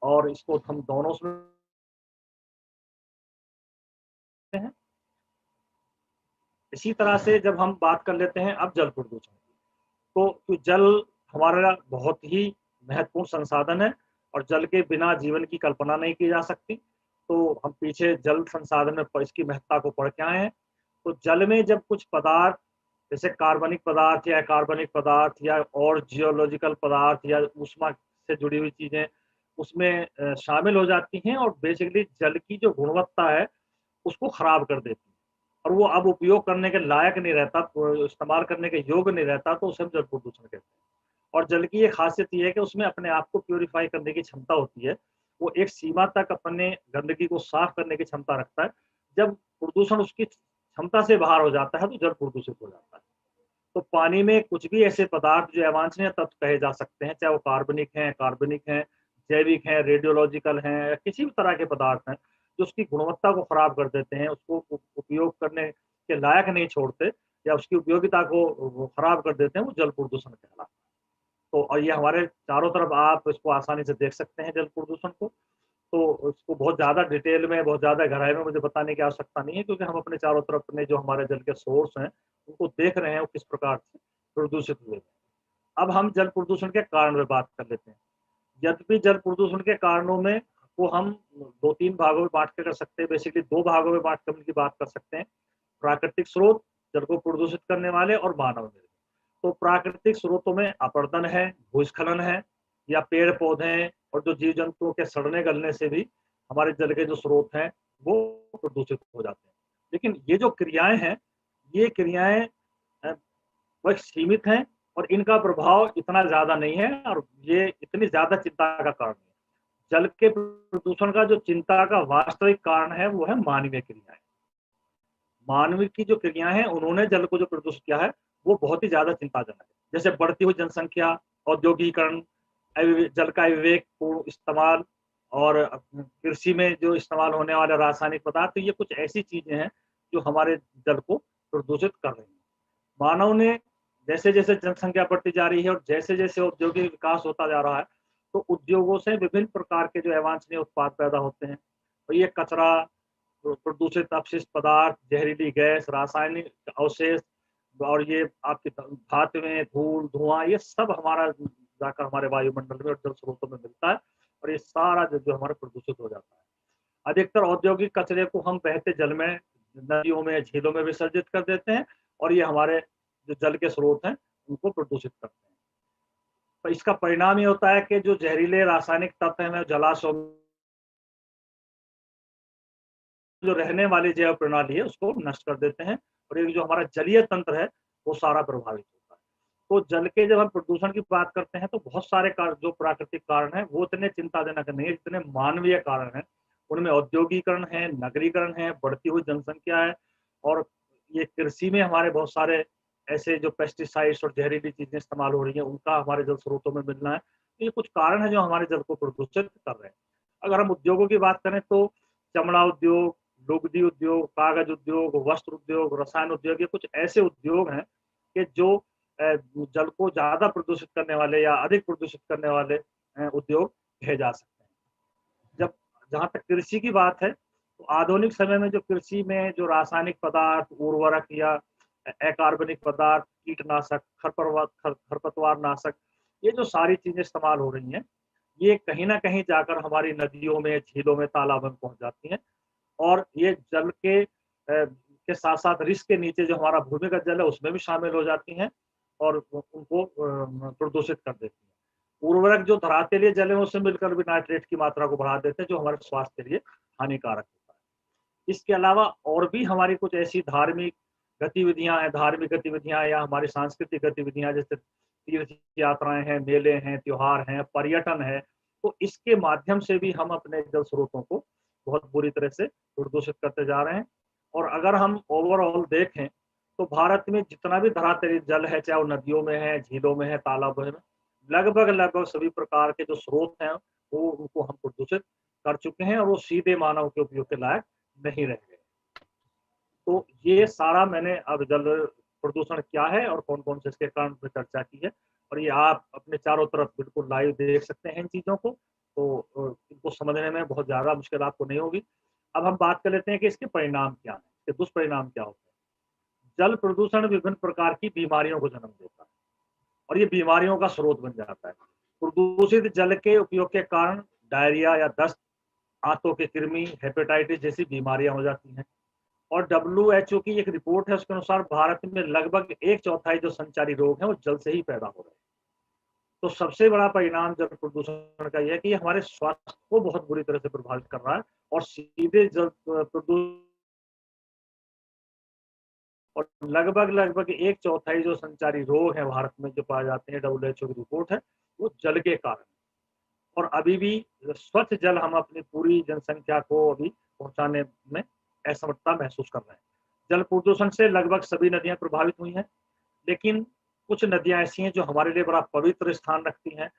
Speaker 2: और इसको हम दोनों में हैं। इसी तरह से जब हम बात कर लेते हैं अब जल प्रदूषण की, तो जल हमारा बहुत ही महत्वपूर्ण संसाधन है और जल के बिना जीवन की कल्पना नहीं की जा सकती। तो हम पीछे जल संसाधन में इसकी महत्ता को पढ़ के आए हैं। तो जल में जब कुछ पदार्थ जैसे कार्बनिक पदार्थ या अकार्बनिक पदार्थ या और जियोलॉजिकल पदार्थ या ऊष्मा से जुड़ी हुई चीजें उसमें शामिल हो जाती हैं और बेसिकली जल की जो गुणवत्ता है उसको खराब कर देती है और वो अब उपयोग करने के लायक नहीं रहता, इस्तेमाल करने के योग्य नहीं रहता, तो उसे हम जल प्रदूषण कहते हैं। और जल की एक खासियत ये है कि उसमें अपने आप को प्यूरिफाई करने की क्षमता होती है। वो एक सीमा तक अपने गंदगी को साफ करने की क्षमता रखता है। जब प्रदूषण उसकी क्षमता से बाहर हो जाता है तो जल प्रदूषित हो जाता है। तो पानी में कुछ भी ऐसे पदार्थ जो अवांछनीय तत्व कहे जा सकते हैं, चाहे वो कार्बनिक हैं, जैविक हैं, रेडियोलॉजिकल हैं या किसी भी तरह के पदार्थ हैं जो उसकी गुणवत्ता को खराब कर देते हैं, उसको उपयोग करने के लायक नहीं छोड़ते या उसकी उपयोगिता को वो खराब कर देते हैं, वो जल प्रदूषण कहलाता है। तो और ये हमारे चारों तरफ आप इसको आसानी से देख सकते हैं जल प्रदूषण को। तो इसको बहुत ज़्यादा डिटेल में, बहुत ज़्यादा गहराई में मुझे बताने की आवश्यकता नहीं है क्योंकि हम अपने चारों तरफ अपने जो हमारे जल के सोर्स हैं उनको देख रहे हैं वो किस प्रकार से प्रदूषित हुए हैं। अब हम जल प्रदूषण के कारण में बात कर लेते हैं। यद्यपि जल प्रदूषण के कारणों में को हम 2-3 भागों में बांट के कर सकते हैं, बेसिकली 2 भागों में बांट कर उनकी बात कर सकते हैं। प्राकृतिक स्रोत, जल को प्रदूषित करने वाले और मानव निर्मित। तो प्राकृतिक स्रोतों में अपरदन है, भूस्खलन है या पेड़ पौधे हैं और जो जीव जंतुओं के सड़ने गलने से भी हमारे जल के जो स्रोत हैं वो प्रदूषित हो जाते हैं। लेकिन ये जो क्रियाएं हैं, ये क्रियाएं वह सीमित हैं और इनका प्रभाव इतना ज्यादा नहीं है और ये इतनी ज्यादा चिंता का कारण है। जल के प्रदूषण का जो चिंता का वास्तविक कारण है वो है मानवीय क्रियाएं। मानव की जो क्रियाएं हैं उन्होंने जल को जो प्रदूषित किया है वो बहुत ही ज्यादा चिंताजनक है। जैसे बढ़ती हुई जनसंख्या, औद्योगिकरण, जल का विवेकपूर्ण इस्तेमाल और कृषि में जो इस्तेमाल होने वाले रासायनिक पदार्थ, ये कुछ ऐसी चीजें हैं जो हमारे जल को प्रदूषित कर रही हैं। मानव ने जैसे जैसे जनसंख्या बढ़ती जा रही है और जैसे जैसे औद्योगिक विकास होता जा रहा है तो उद्योगों से विभिन्न प्रकार के जो अवांछनीय उत्पाद पैदा होते हैं और ये कचरा, प्रदूषित अपशिष्ट पदार्थ, जहरीली गैस, रासायनिक अवशेष और ये आपकी धातुएं, धूल, धुआं, ये सब हमारा जाकर हमारे वायुमंडल में और जल स्रोतों में मिलता है और ये सारा जो हमारा प्रदूषित हो जाता है। अधिकतर औद्योगिक कचरे को हम बहते जल में, नदियों में, झीलों में विसर्जित कर देते हैं और ये हमारे जो जल के स्रोत हैं उनको प्रदूषित करते हैं। तो इसका परिणाम ये होता है कि जो जहरीले रासायनिक तत्व हैं जलाशयों में जो रहने वाली जैव प्रणाली है उसको नष्ट कर देते हैं और ये जो हमारा जलीय तंत्र है वो सारा प्रभावित होता है। तो जल के जब हम प्रदूषण की बात करते हैं तो बहुत सारे जो प्राकृतिक कारण हैं वो इतने चिंताजनक नहीं है जितने मानवीय कारण हैं। उनमें औद्योगिकरण है, नगरीकरण है, बढ़ती हुई जनसंख्या है और ये कृषि में हमारे बहुत सारे ऐसे जो पेस्टिसाइड्स और जहरीली चीजें इस्तेमाल हो रही हैं उनका हमारे जल स्रोतों में मिलना है। तो ये कुछ कारण है जो हमारे जल को प्रदूषित कर रहे हैं। अगर हम उद्योगों की बात करें तो चमड़ा उद्योग, लुगदी उद्योग, कागज उद्योग, वस्त्र उद्योग, रसायन उद्योग, ये कुछ ऐसे उद्योग हैं कि जो जल को ज्यादा प्रदूषित करने वाले या अधिक प्रदूषित करने वाले उद्योग कहे जा सकते हैं। जब जहाँ तक कृषि की बात है तो आधुनिक समय में जो कृषि में जो रासायनिक पदार्थ, उर्वरक या अकार्बनिक पदार्थ, कीटनाशक, खरपतवार नाशक, ये जो सारी चीजें इस्तेमाल हो रही हैं ये कहीं ना कहीं जाकर हमारी नदियों में, झीलों में, तालाबों में पहुंच जाती हैं और ये जल के साथ साथ रिस के नीचे जो हमारा भूमिगत जल है उसमें भी शामिल हो जाती हैं और उनको प्रदूषित कर देती हैं। उर्वरक जो धरातलीय जल है उससे मिलकर भी नाइट्रेट की मात्रा को बढ़ा देते हैं जो हमारे स्वास्थ्य के लिए हानिकारक होता है। इसके अलावा और भी हमारी कुछ ऐसी धार्मिक गतिविधियां हैं, धार्मिक गतिविधियां या हमारी सांस्कृतिक गतिविधियां जैसे तीर्थ यात्राएं हैं, मेले हैं, त्योहार हैं, पर्यटन है, तो इसके माध्यम से भी हम अपने जल स्रोतों को बहुत बुरी तरह से प्रदूषित करते जा रहे हैं। और अगर हम ओवरऑल देखें तो भारत में जितना भी धरातलीय जल है, चाहे वो नदियों में है, झीलों में है, तालाबों में, लगभग सभी प्रकार के जो स्रोत हैं वो उनको हम प्रदूषित कर चुके हैं और वो सीधे मानव के उपयोग के लायक नहीं रह गए। तो ये सारा मैंने अब जल प्रदूषण क्या है और कौन कौन से इसके कारण पर चर्चा की है। और ये आप अपने चारों तरफ बिल्कुल लाइव देख सकते हैं इन चीज़ों को, तो इनको समझने में बहुत ज़्यादा मुश्किल आपको नहीं होगी। अब हम बात कर लेते हैं कि इसके परिणाम क्या हैं, इसके दुष्परिणाम क्या होते हैं। जल प्रदूषण विभिन्न प्रकार की बीमारियों को जन्म देता है और ये बीमारियों का स्रोत बन जाता है। प्रदूषित जल के उपयोग के कारण डायरिया या दस्त, आंतों के कृमि, हेपेटाइटिस जैसी बीमारियां हो जाती हैं। और WHO की एक रिपोर्ट है, उसके अनुसार भारत में लगभग 1/4 जो संचारी रोग हैं वो जल से ही पैदा हो रहे हैं। तो सबसे बड़ा परिणाम जल प्रदूषण का यह है कि ये हमारे स्वास्थ्य को बहुत बुरी तरह से प्रभावित कर रहा है और सीधे जल प्रदूषण और लगभग 1/4 जो संचारी रोग हैं भारत में जो पाए जाते हैं, WHO की रिपोर्ट है, वो जल के कारण। और अभी भी स्वच्छ जल हम अपनी पूरी जनसंख्या को अभी पहुंचाने में असमर्थता महसूस कर रहे हैं। जल प्रदूषण से लगभग सभी नदियां प्रभावित हुई हैं, लेकिन कुछ नदियां ऐसी हैं जो हमारे लिए बड़ा पवित्र स्थान रखती हैं,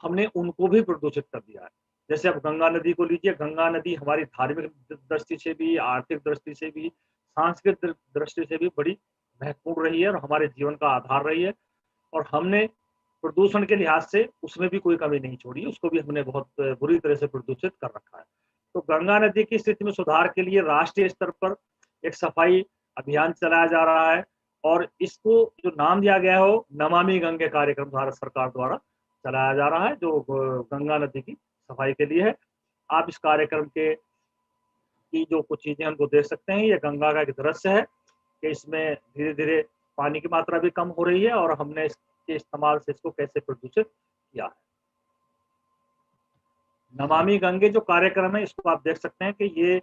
Speaker 2: हमने उनको भी प्रदूषित कर दिया है। जैसे अब गंगा नदी को लीजिए, गंगा नदी हमारी धार्मिक दृष्टि से भी, आर्थिक दृष्टि से भी, सांस्कृतिक दृष्टि से भी बड़ी महत्वपूर्ण रही है और हमारे जीवन का आधार रही है। और हमने प्रदूषण के लिहाज से उसमें भी कोई कमी नहीं छोड़ी, उसको भी हमने बहुत बुरी तरह से प्रदूषित कर रखा है। तो गंगा नदी की स्थिति में सुधार के लिए राष्ट्रीय स्तर पर एक सफाई अभियान चलाया जा रहा है और इसको जो नाम दिया गया हो नमामि गंगे कार्यक्रम भारत सरकार द्वारा चलाया जा रहा है, जो गंगा नदी की सफाई के लिए है। आप इस कार्यक्रम के की जो कुछ चीजें हमको देख सकते हैं, ये गंगा का एक दृश्य है कि इसमें धीरे धीरे पानी की मात्रा भी कम हो रही है और हमने इसके इस्तेमाल से इसको कैसे प्रदूषित किया है। नमामि गंगे जो कार्यक्रम है, इसको आप देख सकते हैं कि ये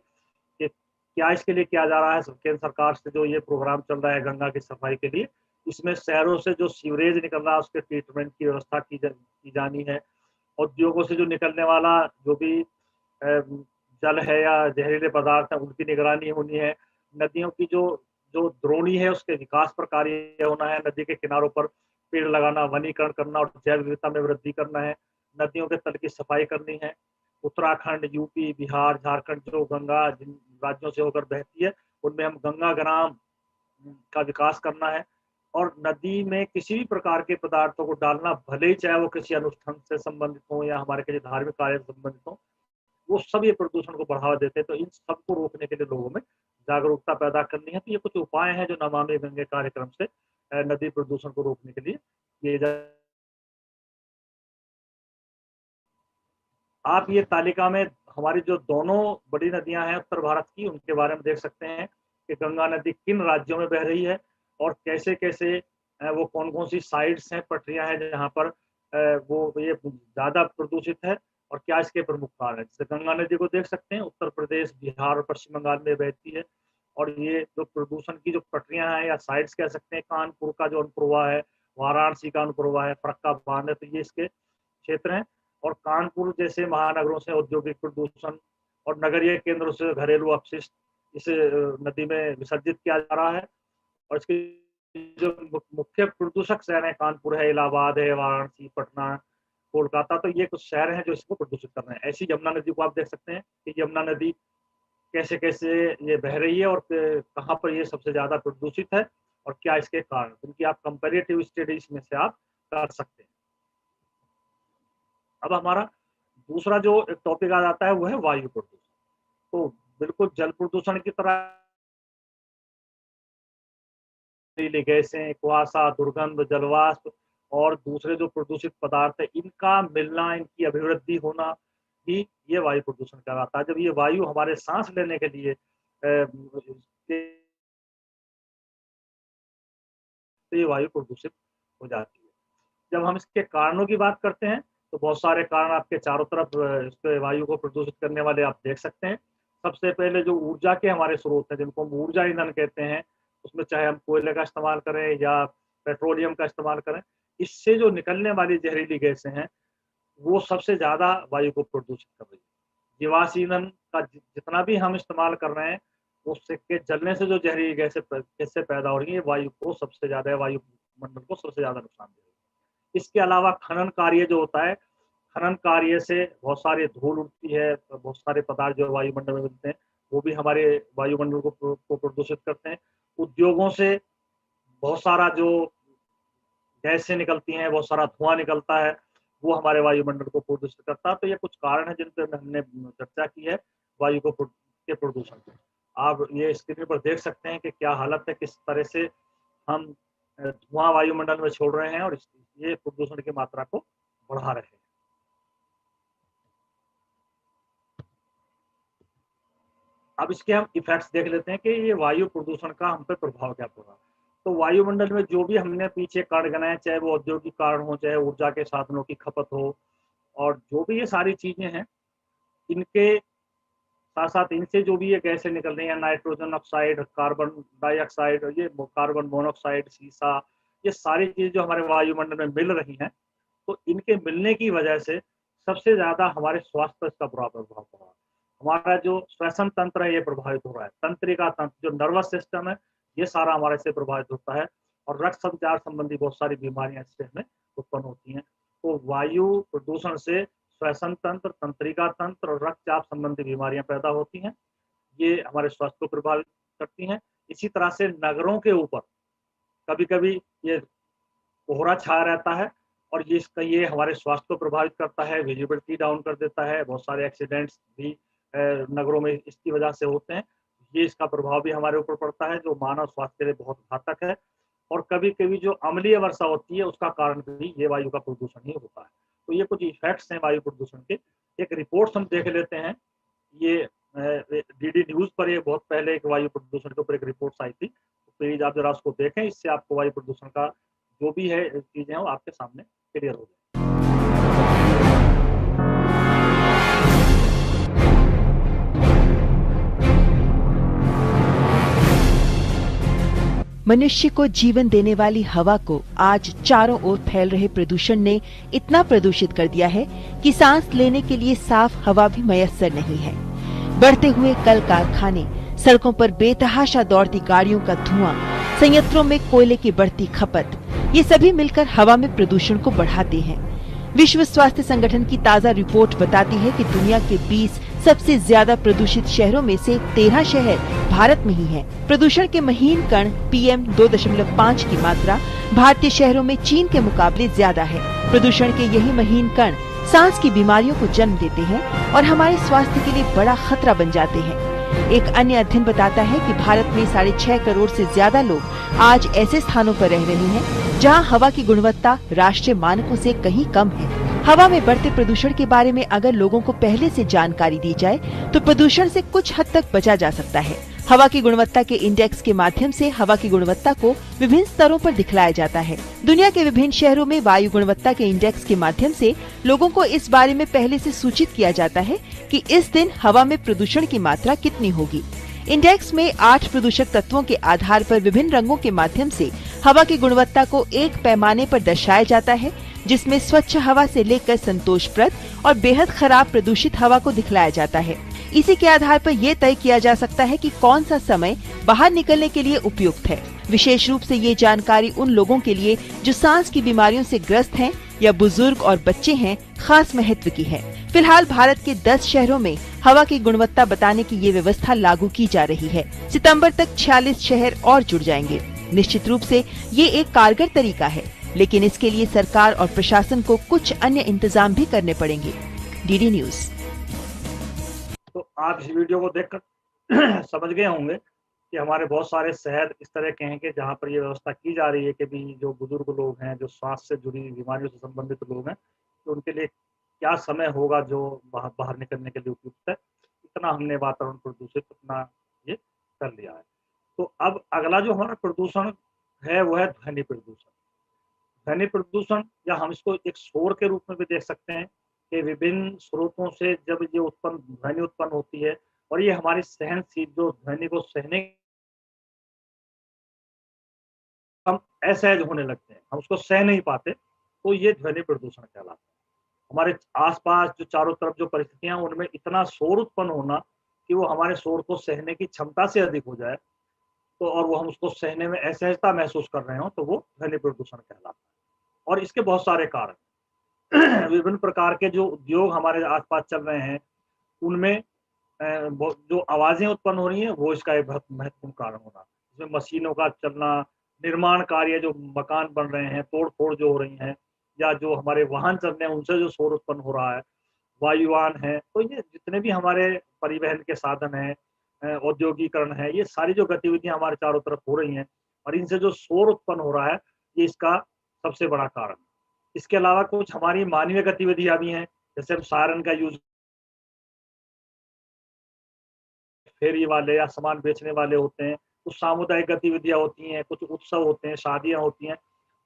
Speaker 2: क्या इसके लिए किया जा रहा है। केंद्र सरकार से जो ये प्रोग्राम चल रहा है गंगा की सफाई के लिए, इसमें शहरों से जो सीवरेज निकल रहा है उसके ट्रीटमेंट की व्यवस्था की जानी है। उद्योगों से जो निकलने वाला जो भी जल है या जहरीले पदार्थ है उनकी निगरानी होनी है। नदियों की जो जो द्रोणी है उसके विकास पर कार्य होना है। नदी के किनारों पर पेड़ लगाना, वनीकरण करना और जैव विविधता में वृद्धि करना है। नदियों के तल की सफाई करनी है। उत्तराखंड, यूपी, बिहार, झारखंड जो गंगा जिन राज्यों से होकर बहती है उनमें हम गंगा ग्राम का विकास करना है। और नदी में किसी भी प्रकार के पदार्थों को डालना, भले ही चाहे वो किसी अनुष्ठान से संबंधित हो या हमारे किसी धार्मिक कार्य से संबंधित हो, वो सब ये प्रदूषण को बढ़ावा देते हैं। तो इन सबको रोकने के लिए लोगों में जागरूकता पैदा करनी है। तो ये कुछ उपाय हैं जो नमामि गंगे कार्यक्रम से नदी प्रदूषण को रोकने के लिए किए जा। आप ये तालिका में हमारी जो दोनों बड़ी नदियां हैं उत्तर भारत की, उनके बारे में देख सकते हैं कि गंगा नदी किन राज्यों में बह रही है और कैसे कैसे वो कौन कौन सी साइट्स हैं, पटरियां हैं जहाँ पर वो ये ज़्यादा प्रदूषित है और क्या इसके प्रमुख कारण है। जैसे गंगा नदी को देख सकते हैं, उत्तर प्रदेश, बिहार और पश्चिम बंगाल में बहती है। और ये जो प्रदूषण की जो पटरियां हैं या साइट्स कह सकते हैं, कानपुर का जो अनुप्रवाह है, वाराणसी का अनुप्रवाह है, फरक्का बांध है, तो ये इसके क्षेत्र हैं। और कानपुर जैसे महानगरों से औद्योगिक प्रदूषण और नगरीय केंद्रों से घरेलू अपशिष्ट इस नदी में विसर्जित किया जा रहा है। और इसके जो मुख्य प्रदूषक शहर है, कानपुर है, इलाहाबाद है, वाराणसी, पटना, कोलकाता, तो ये कुछ शहर हैं जो इसको प्रदूषित कर रहे हैं। ऐसी यमुना नदी को आप देख सकते हैं कि यमुना नदी कैसे कैसे ये बह रही है और कहाँ पर ये सबसे ज्यादा प्रदूषित है और क्या इसके कारण, उनकी आप कंपेरेटिव स्टडीज में से आप कर सकते हैं। अब हमारा दूसरा जो टॉपिक आ जाता है वो है वायु प्रदूषण। तो बिल्कुल जल प्रदूषण की तरह गैसें, कुहासा, दुर्गंध, जलवाष्प और दूसरे जो प्रदूषित पदार्थ है, इनका मिलना, इनकी अभिवृद्धि होना ही ये वायु प्रदूषण कहलाता है। जब ये वायु हमारे सांस लेने के लिए तो ये वायु प्रदूषित हो जाती है। जब हम इसके कारणों की बात करते हैं तो बहुत सारे कारण आपके चारों तरफ इसके वायु को प्रदूषित करने वाले आप देख सकते हैं। सबसे पहले जो ऊर्जा के हमारे स्रोत हैं जिनको हम ऊर्जा ईंधन कहते हैं, उसमें चाहे हम कोयले का इस्तेमाल करें या पेट्रोलियम का इस्तेमाल करें, इससे जो निकलने वाली जहरीली गैसें हैं वो सबसे ज्यादा वायु को प्रदूषित कर रही है। जीवाश्म ईंधन का जितना भी हम इस्तेमाल कर रहे हैं उससे के जलने से जो जहरीली गैसें पैदा हो रही है, वायु को सबसे ज्यादा, वायुमंडल को सबसे ज्यादा नुकसान दे रही है। इसके अलावा खनन कार्य जो होता है, खनन कार्य से बहुत सारी धूल उड़ती है, बहुत सारे पदार्थ जो वायुमंडल में मिलते हैं वो भी हमारे वायुमंडल को प्रदूषित करते हैं। उद्योगों से बहुत सारा जो गैसें निकलती हैं, बहुत सारा धुआं निकलता है, वो हमारे वायुमंडल को प्रदूषित करता है। तो ये कुछ कारण है जिन पे हमने चर्चा की है वायु को के प्रदूषण की। आप ये स्क्रीन पर देख सकते हैं कि क्या हालत है, किस तरह से हम धुआं वायुमंडल में छोड़ रहे हैं और ये प्रदूषण की मात्रा को बढ़ा रहे हैं। अब इसके हम इफेक्ट्स देख लेते हैं कि ये वायु प्रदूषण का हम पे प्रभाव क्या पड़ रहा है। तो वायुमंडल में जो भी हमने पीछे कारण गिनाए, चाहे वो औद्योगिक कारण हो, चाहे ऊर्जा के साधनों की खपत हो, और जो भी ये सारी चीजें हैं, इनके साथ साथ इनसे जो भी ये गैसें निकल रही हैं, नाइट्रोजन ऑक्साइड, कार्बन डाइऑक्साइड, ये कार्बन मोनोऑक्साइड, सीसा, ये सारी चीजें जो हमारे वायुमंडल में मिल रही हैं, तो इनके मिलने की वजह से सबसे ज्यादा हमारे स्वास्थ्य पर इसका बुरा प्रभाव पड़ रहा है। हमारा जो श्वसन तंत्र है ये प्रभावित हो रहा है, तंत्रिका तंत्र, जो नर्वस सिस्टम है, ये सारा हमारे से प्रभावित होता है, और रक्त संचार संबंधी बहुत सारी बीमारियां इससे हमें उत्पन्न होती हैं। तो वायु प्रदूषण से श्वसन तंत्र, तंत्रिका तंत्र और रक्तचाप संबंधी बीमारियां पैदा होती हैं, ये हमारे स्वास्थ्य को प्रभावित करती हैं। इसी तरह से नगरों के ऊपर कभी कभी ये कोहरा छाया रहता है, और ये हमारे स्वास्थ्य को प्रभावित करता है, विजिबिलिटी डाउन कर देता है, बहुत सारे एक्सीडेंट्स भी नगरों में इसकी वजह से होते हैं। ये इसका प्रभाव भी हमारे ऊपर पड़ता है, जो मानव स्वास्थ्य के लिए बहुत घातक है। और कभी कभी जो अम्लीय वर्षा होती है, उसका कारण भी ये वायु का प्रदूषण ही होता है। तो ये कुछ इफेक्ट्स हैं वायु प्रदूषण के। एक रिपोर्ट हम देख लेते हैं, ये डीडी न्यूज पर ये बहुत पहले एक वायु प्रदूषण के ऊपर एक रिपोर्ट आई थी, तो प्लीज आप जरा उसको देखें, इससे आपको वायु प्रदूषण का जो भी है चीजें हैं वो आपके सामने क्लियर हो जाए।
Speaker 4: मनुष्य को जीवन देने वाली हवा को आज चारों ओर फैल रहे प्रदूषण ने इतना प्रदूषित कर दिया है कि सांस लेने के लिए साफ हवा भी मयस्सर नहीं है। बढ़ते हुए कल कारखाने, सड़कों पर बेतहाशा दौड़ती गाड़ियों का धुआं, संयंत्रों में कोयले की बढ़ती खपत, ये सभी मिलकर हवा में प्रदूषण को बढ़ाते हैं। विश्व स्वास्थ्य संगठन की ताज़ा रिपोर्ट बताती है कि दुनिया के 20 सबसे ज्यादा प्रदूषित शहरों में से 13 शहर भारत में ही हैं। प्रदूषण के महीन कण PM 2.5 की मात्रा भारतीय शहरों में चीन के मुकाबले ज्यादा है। प्रदूषण के यही महीन कण सांस की बीमारियों को जन्म देते हैं और हमारे स्वास्थ्य के लिए बड़ा खतरा बन जाते हैं। एक अन्य अध्ययन बताता है कि भारत में 6.5 करोड़ से ज्यादा लोग आज ऐसे स्थानों पर रह रहे हैं जहां हवा की गुणवत्ता राष्ट्रीय मानकों से कहीं कम है। हवा में बढ़ते प्रदूषण के बारे में अगर लोगों को पहले से जानकारी दी जाए तो प्रदूषण से कुछ हद तक बचा जा सकता है। हवा की गुणवत्ता के इंडेक्स के माध्यम से हवा की गुणवत्ता को विभिन्न स्तरों पर दिखलाया जाता है। दुनिया के विभिन्न शहरों में वायु गुणवत्ता के इंडेक्स के माध्यम से लोगों को इस बारे में पहले से सूचित किया जाता है कि इस दिन हवा में प्रदूषण की मात्रा कितनी होगी। इंडेक्स में 8 प्रदूषक तत्वों के आधार पर विभिन्न रंगों के माध्यम से हवा की गुणवत्ता को एक पैमाने पर दर्शाया जाता है, जिसमें स्वच्छ हवा से लेकर संतोषप्रद और बेहद खराब प्रदूषित हवा को दिखलाया जाता है। इसी के आधार पर यह तय किया जा सकता है कि कौन सा समय बाहर निकलने के लिए उपयुक्त है। विशेष रूप से ये जानकारी उन लोगों के लिए जो सांस की बीमारियों से ग्रस्त हैं या बुजुर्ग और बच्चे हैं, खास महत्व की है। फिलहाल भारत के 10 शहरों में हवा की गुणवत्ता बताने की ये व्यवस्था लागू की जा रही है। सितंबर तक 46 शहर और जुड़ जाएंगे। निश्चित रूप से ये एक कारगर तरीका है, लेकिन इसके लिए सरकार और प्रशासन को कुछ अन्य इंतजाम भी करने पड़ेंगे। DD news.
Speaker 2: तो आप इस वीडियो को देखकर समझ गए होंगे कि हमारे बहुत सारे शहर इस तरह के हैं कि जहाँ पर ये व्यवस्था की जा रही है कि भी जो बुजुर्ग लोग हैं, जो श्वास से जुड़ी बीमारियों से संबंधित लोग हैं, तो उनके लिए क्या समय होगा जो बाहर निकलने के लिए उपयुक्त है। इतना हमने वातावरण प्रदूषित अपना ये कर लिया है। तो अब अगला जो हमारा प्रदूषण है वो है ध्वनि प्रदूषण। ध्वनि प्रदूषण, या हम इसको एक शोर के रूप में भी देख सकते हैं कि विभिन्न स्रोतों से जब ये ध्वनि उत्पन्न होती है और ये हमारी सहनशील जो ध्वनि को सहने हम असहज होने लगते हैं, हम उसको सह नहीं पाते, तो ये ध्वनि प्रदूषण कहलाता है। हमारे आसपास जो चारों तरफ जो परिस्थितियां, उनमें इतना शोर उत्पन्न होना कि वो हमारे शोर को सहने की क्षमता से अधिक हो जाए, तो और वो हम उसको सहने में असहजता महसूस कर रहे हो, तो वो ध्वनि प्रदूषण कहलाता है। और इसके बहुत सारे कारण विभिन्न प्रकार के जो उद्योग हमारे आसपास चल रहे हैं, उनमें जो आवाजें उत्पन्न हो रही हैं वो इसका एक बहुत महत्वपूर्ण कारण होना। इसमें मशीनों का चलना, निर्माण कार्य, जो मकान बन रहे हैं, तोड़ फोड़ जो हो रही हैं, या जो हमारे वाहन चल रहे हैं उनसे जो शोर उत्पन्न हो रहा है, वायुयान है, तो ये जितने भी हमारे परिवहन के साधन हैं, औद्योगिकरण है, ये सारी जो गतिविधियां हमारे चारों तरफ हो रही हैं और इनसे जो शोर उत्पन्न हो रहा है, ये इसका सबसे बड़ा कारण है। इसके अलावा कुछ हमारी मानवीय गतिविधियां भी हैं, जैसे हम सायरन का यूज, फेरी वाले या सामान बेचने वाले होते हैं, कुछ सामुदायिक गतिविधियां होती हैं, कुछ उत्सव होते हैं, शादियां होती हैं,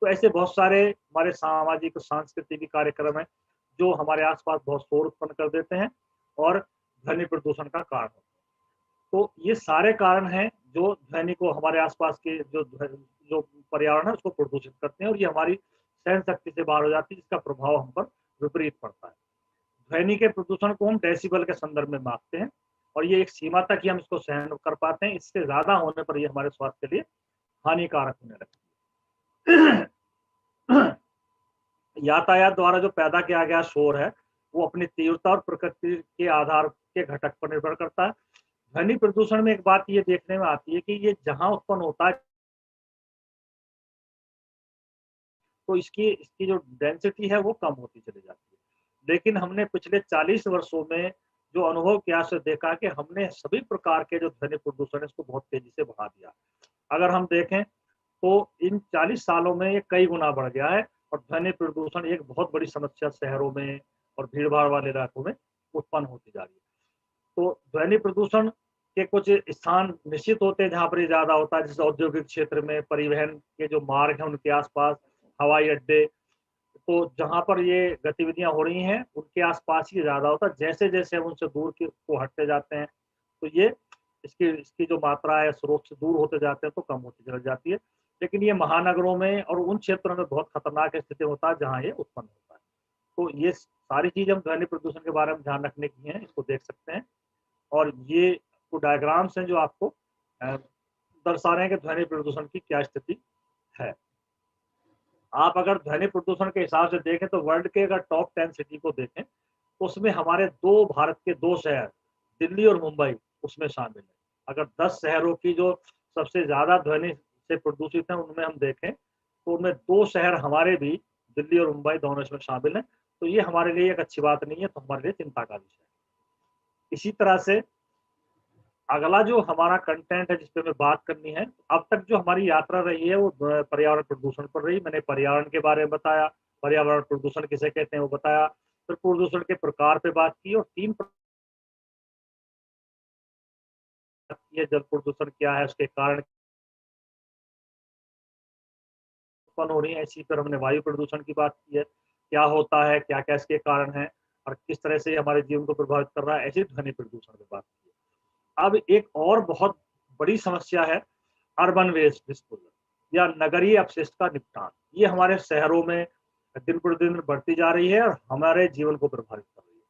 Speaker 2: तो ऐसे बहुत सारे हमारे सामाजिक सांस्कृतिक कार्यक्रम हैं जो हमारे आसपास बहुत शोर उत्पन्न कर देते हैं और ध्वनि प्रदूषण का कारण होते हैं। तो ये सारे कारण हैं जो ध्वनि को, हमारे आसपास के जो पर्यावरण है उसको प्रदूषित करते हैं, और ये हमारी सहन शक्ति से बाहर हो जाती है, जिसका प्रभाव हम पर विपरीत पड़ता है। ध्वनि के प्रदूषण को हम डेसिबल के संदर्भ में मापते हैं, और ये एक सीमा तक ही हम इसको सहन कर पाते हैं। इससे ज्यादा होने पर ये हमारे स्वास्थ्य के लिए हानिकारक होने लगती है। यातायात द्वारा जो पैदा किया गया शोर है वो अपनी तीव्रता और प्रकृति के आधार के घटक पर निर्भर करता है। ध्वनि प्रदूषण में एक बात ये देखने में आती है कि ये जहां उत्पन्न होता है तो इसकी जो डेंसिटी है वो कम होती चली जाती है, लेकिन हमने पिछले 40 वर्षों में जो अनुभव किया से देखा कि हमने सभी प्रकार के जो ध्वनि प्रदूषण है इसको बहुत तेजी से बढ़ा दिया। अगर हम देखें तो इन 40 सालों में ये कई गुना बढ़ गया है, और ध्वनि प्रदूषण एक बहुत बड़ी समस्या शहरों में और भीड़ भाड़ वाले इलाकों में उत्पन्न होती जा रही है। तो ध्वनि प्रदूषण के कुछ स्थान निश्चित होते हैं जहाँ पर ये ज्यादा होता है, जैसे औद्योगिक क्षेत्र में, परिवहन के जो मार्ग हैं उनके आसपास, हवाई अड्डे, तो जहाँ पर ये गतिविधियां हो रही हैं उनके आसपास ही ज्यादा होता है। जैसे जैसे हम उनसे दूर को हटते जाते हैं तो ये इसकी इसकी जो मात्रा है स्रोत से दूर होते जाते हैं तो कम होती चली जाती है। लेकिन ये महानगरों में और उन क्षेत्रों में बहुत खतरनाक स्थिति होता है जहाँ ये उत्पन्न होता है। तो ये सारी चीजें हम ध्वनि प्रदूषण के बारे में ध्यान रखने की हैं, इसको देख सकते हैं। और ये तो डायग्राम्स हैं जो आपको दर्शा रहे हैं कि ध्वनि प्रदूषण की क्या स्थिति है। आप अगर ध्वनि प्रदूषण के हिसाब से देखें तो वर्ल्ड के अगर टॉप 10 सिटी को देखें तो उसमें हमारे भारत के 2 शहर, दिल्ली और मुंबई, उसमें शामिल है। अगर 10 शहरों की जो सबसे ज्यादा ध्वनि से प्रदूषित है उनमें हम देखें तो उनमें 2 शहर हमारे भी, दिल्ली और मुंबई, दोनों इसमें शामिल हैं। तो ये हमारे लिए एक अच्छी बात नहीं है, तो हमारे लिए चिंता का विषय है। इसी तरह से अगला जो हमारा कंटेंट है जिस पे हमें बात करनी है, अब तक जो हमारी यात्रा रही है वो पर्यावरण प्रदूषण पर रही। मैंने पर्यावरण के बारे में बताया, पर्यावरण प्रदूषण किसे कहते हैं वो बताया, फिर प्रदूषण के प्रकार पे बात की, और 3 ये जल प्रदूषण क्या है, उसके कारण उत्पन्न हो रही है। इसी पर हमने वायु प्रदूषण की बात की है, क्या होता है, क्या क्या इसके कारण है और किस तरह से हमारे जीवन को प्रभावित कर रहा है। ऐसी ध्वनि प्रदूषण की बात की है। अब एक और बहुत बड़ी समस्या है अर्बन वेस्ट डिस्पोजल या नगरीय अपशिष्ट का निपटान। ये हमारे शहरों में दिन प्रतिदिन बढ़ती जा रही है और हमारे जीवन को प्रभावित कर रही है।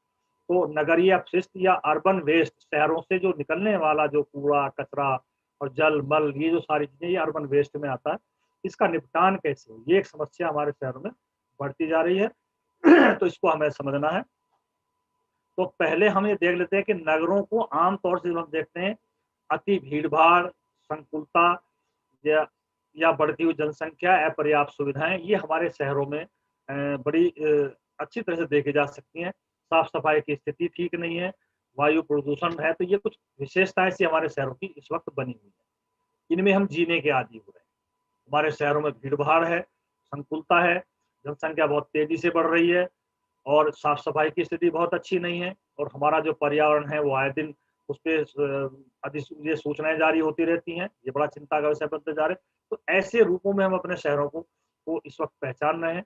Speaker 2: तो नगरीय अपशिष्ट या अर्बन वेस्ट, शहरों से जो निकलने वाला जो कूड़ा कचरा और जल मल, ये जो सारी चीजें ये अर्बन वेस्ट में आता है। इसका निपटान कैसे हो, ये एक समस्या हमारे शहरों में बढ़ती जा रही है। तो इसको हमें समझना है। तो पहले हम ये देख लेते हैं कि नगरों को आमतौर से हम देखते हैं अति भीड़ भाड़, संकुलता या बढ़ती हुई जनसंख्या, अपर्याप्त सुविधाएं, ये हमारे शहरों में बड़ी अच्छी तरह से देखी जा सकती हैं। साफ सफाई की स्थिति ठीक नहीं है, वायु प्रदूषण है। तो ये कुछ विशेषताएं सी हमारे शहरों की इस वक्त बनी हुई है, इनमें हम जीने के आदी हो रहे हैं। हमारे शहरों में भीड़ भाड़ है, संकुलता है, जनसंख्या बहुत तेजी से बढ़ रही है और साफ सफाई की स्थिति बहुत अच्छी नहीं है, और हमारा जो पर्यावरण है वो आए दिन उस पर ये सूचनाएं जारी होती रहती हैं। ये बड़ा चिंता का विषय बनते जा रहे हैं। तो ऐसे रूपों में हम अपने शहरों को इस वक्त पहचान रहे हैं,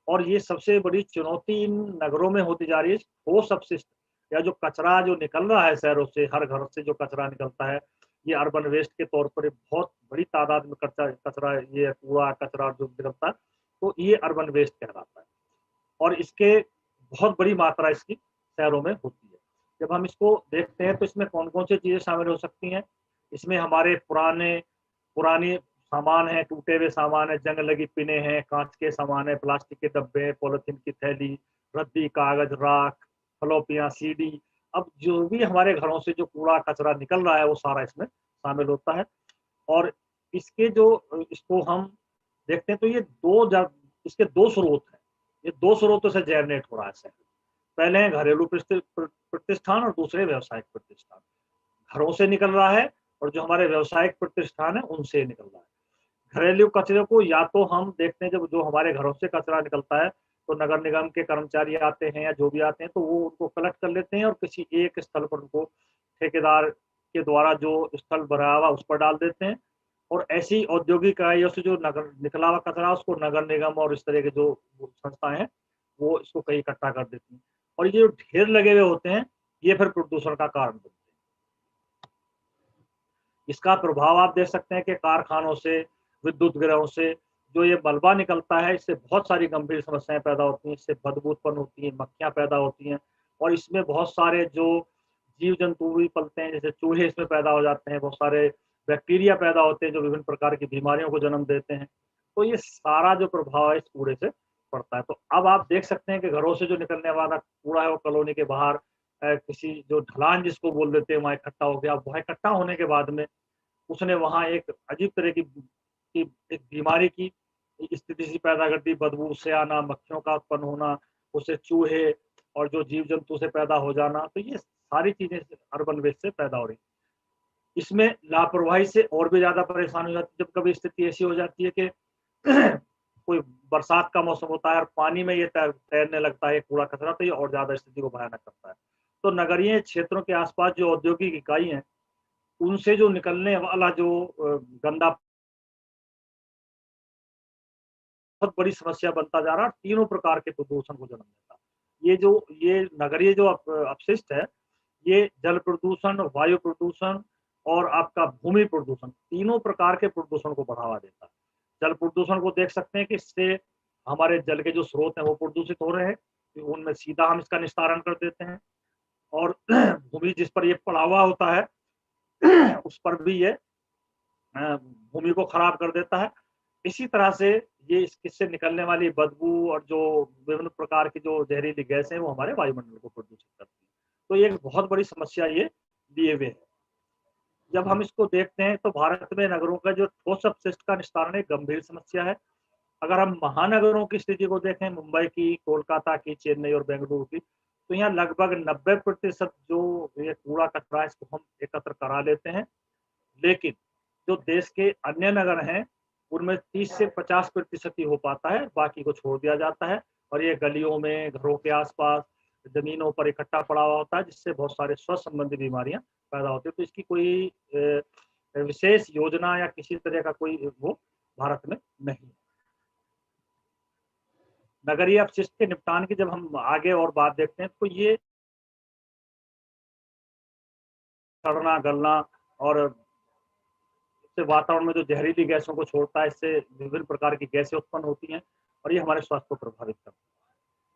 Speaker 2: और ये सबसे बड़ी चुनौती इन नगरों में होती जा रही है। ठोस अपशिष्ट या जो कचरा जो निकल रहा है शहरों से, हर घर से जो कचरा निकलता है, ये अर्बन वेस्ट के तौर पर बहुत बड़ी तादाद में कचरा, ये कूड़ा कचरा जो निकलता है, तो ये अर्बन वेस्ट कहलाता है। और इसके बहुत बड़ी मात्रा इसकी शहरों में होती है। जब हम इसको देखते हैं तो इसमें कौन कौन सी चीजें शामिल हो सकती हैं। इसमें हमारे पुराने सामान है, टूटे हुए सामान है, जंग लगी पिने हैं, कांच के सामान है, प्लास्टिक के डब्बे, पॉलिथीन की थैली, रद्दी, कागज, राख, फलोपियां, सीडी। अब जो भी हमारे घरों से जो कूड़ा कचरा निकल रहा है वो सारा इसमें शामिल होता है। और इसको हम देखते हैं तो इसके दो स्रोत हैं। ये दो स्रोतों से जनरेट हो रहा है शहर। पहले है घरेलू प्रतिष्ठान और दूसरे व्यवसायिक प्रतिष्ठान। घरों से निकल रहा है और जो हमारे व्यवसायिक प्रतिष्ठान है उनसे निकल रहा है। घरेलू कचरे को या तो हम देखते हैं, जब जो हमारे घरों से कचरा निकलता है तो नगर निगम के कर्मचारी आते हैं या जो भी आते हैं तो वो उनको कलेक्ट कर लेते हैं और किसी एक स्थल पर उनको ठेकेदार के द्वारा जो स्थल भरा हुआ उस पर डाल देते हैं। और ऐसी औद्योगिक इकाइयों से जो निकला हुआ कचरा उसको नगर निगम और इस तरह के जो संस्थाएं हैं वो इसको कहीं इकट्ठा कर देती हैं। और ये जो ढेर लगे हुए होते हैं ये फिर प्रदूषण का कारण बनते हैं। इसका प्रभाव आप देख सकते हैं कि कारखानों से, विद्युत गृहों से जो ये मलबा निकलता है इससे बहुत सारी गंभीर समस्याएं पैदा होती हैं। इससे बदबू उत्पन्न होती है, मक्खियां पैदा होती हैं और इसमें बहुत सारे जो जीव जंतु भी पलते हैं, जैसे चूहे इसमें पैदा हो जाते हैं, बहुत सारे बैक्टीरिया पैदा होते हैं जो विभिन्न प्रकार की बीमारियों को जन्म देते हैं। तो ये सारा जो प्रभाव है इस कूड़े से पड़ता है। तो अब आप देख सकते हैं कि घरों से जो निकलने वाला कूड़ा है वो कॉलोनी के बाहर किसी जो ढलान जिसको बोल देते हैं वहाँ इकट्ठा हो गया। वहाँ इकट्ठा होने के बाद में उसने वहाँ एक अजीब तरह की एक बीमारी की स्थिति सी पैदा कर दी। बदबू से आना, मक्खियों का उत्पन्न होना, उससे चूहे और जो जीव जंतु से पैदा हो जाना, तो ये सारी चीजें अर्बन वेस्ट से पैदा हो रही। इसमें लापरवाही से और भी ज्यादा परेशानी हो जाती है। जब कभी स्थिति ऐसी हो जाती है कि कोई बरसात का मौसम होता है और पानी में ये तैरने लगता है कूड़ा कचरा, तो ये और ज्यादा स्थिति को भयानक करता है। तो नगरीय क्षेत्रों के आसपास जो औद्योगिक इकाई हैं उनसे जो निकलने वाला जो गंदा बहुत बड़ी समस्या बनता जा रहा है। तीनों प्रकार के प्रदूषण को जन्म देता है। ये नगरीय जो अपशिष्ट है ये जल प्रदूषण, वायु प्रदूषण और आपका भूमि प्रदूषण, तीनों प्रकार के प्रदूषण को बढ़ावा देता है। जल प्रदूषण को देख सकते हैं कि इससे हमारे जल के जो स्रोत हैं वो प्रदूषित हो रहे हैं, उनमें सीधा हम इसका निस्तारण कर देते हैं। और भूमि जिस पर ये पड़ा हुआ होता है उस पर भी ये भूमि को खराब कर देता है। इसी तरह से ये इससे निकलने वाली बदबू और जो विभिन्न प्रकार की जो जहरीली गैस है वो हमारे वायुमंडल को प्रदूषित करती है। तो ये एक बहुत बड़ी समस्या ये लिए हुए है। जब हम इसको देखते हैं तो भारत में नगरों का जो ठोस अपशिष्ट का निस्तारण एक गंभीर समस्या है। अगर हम महानगरों की स्थिति को देखें, मुंबई की, कोलकाता की, चेन्नई और बेंगलुरु की, तो यहाँ लगभग 90% जो ये कूड़ा कचरा इसको हम एकत्र करा लेते हैं। लेकिन जो देश के अन्य नगर हैं उनमें 30 से 50% ही हो पाता है, बाकी को छोड़ दिया जाता है। और ये गलियों में, घरों के आसपास, जमीनों पर इकट्ठा पड़ा हुआ होता है, जिससे बहुत सारे स्वास्थ्य संबंधी बीमारियां पैदा होती है। तो इसकी कोई विशेष योजना या किसी तरह का कोई वो भारत में नहीं है। नगरीय अपशिष्ट के निपटान की जब हम आगे और बात देखते हैं तो ये सड़ना, गलना और इससे वातावरण में जो जहरीली गैसों को छोड़ता है, इससे विभिन्न प्रकार की गैसें उत्पन्न होती हैं और ये हमारे स्वास्थ्य को प्रभावित करता है।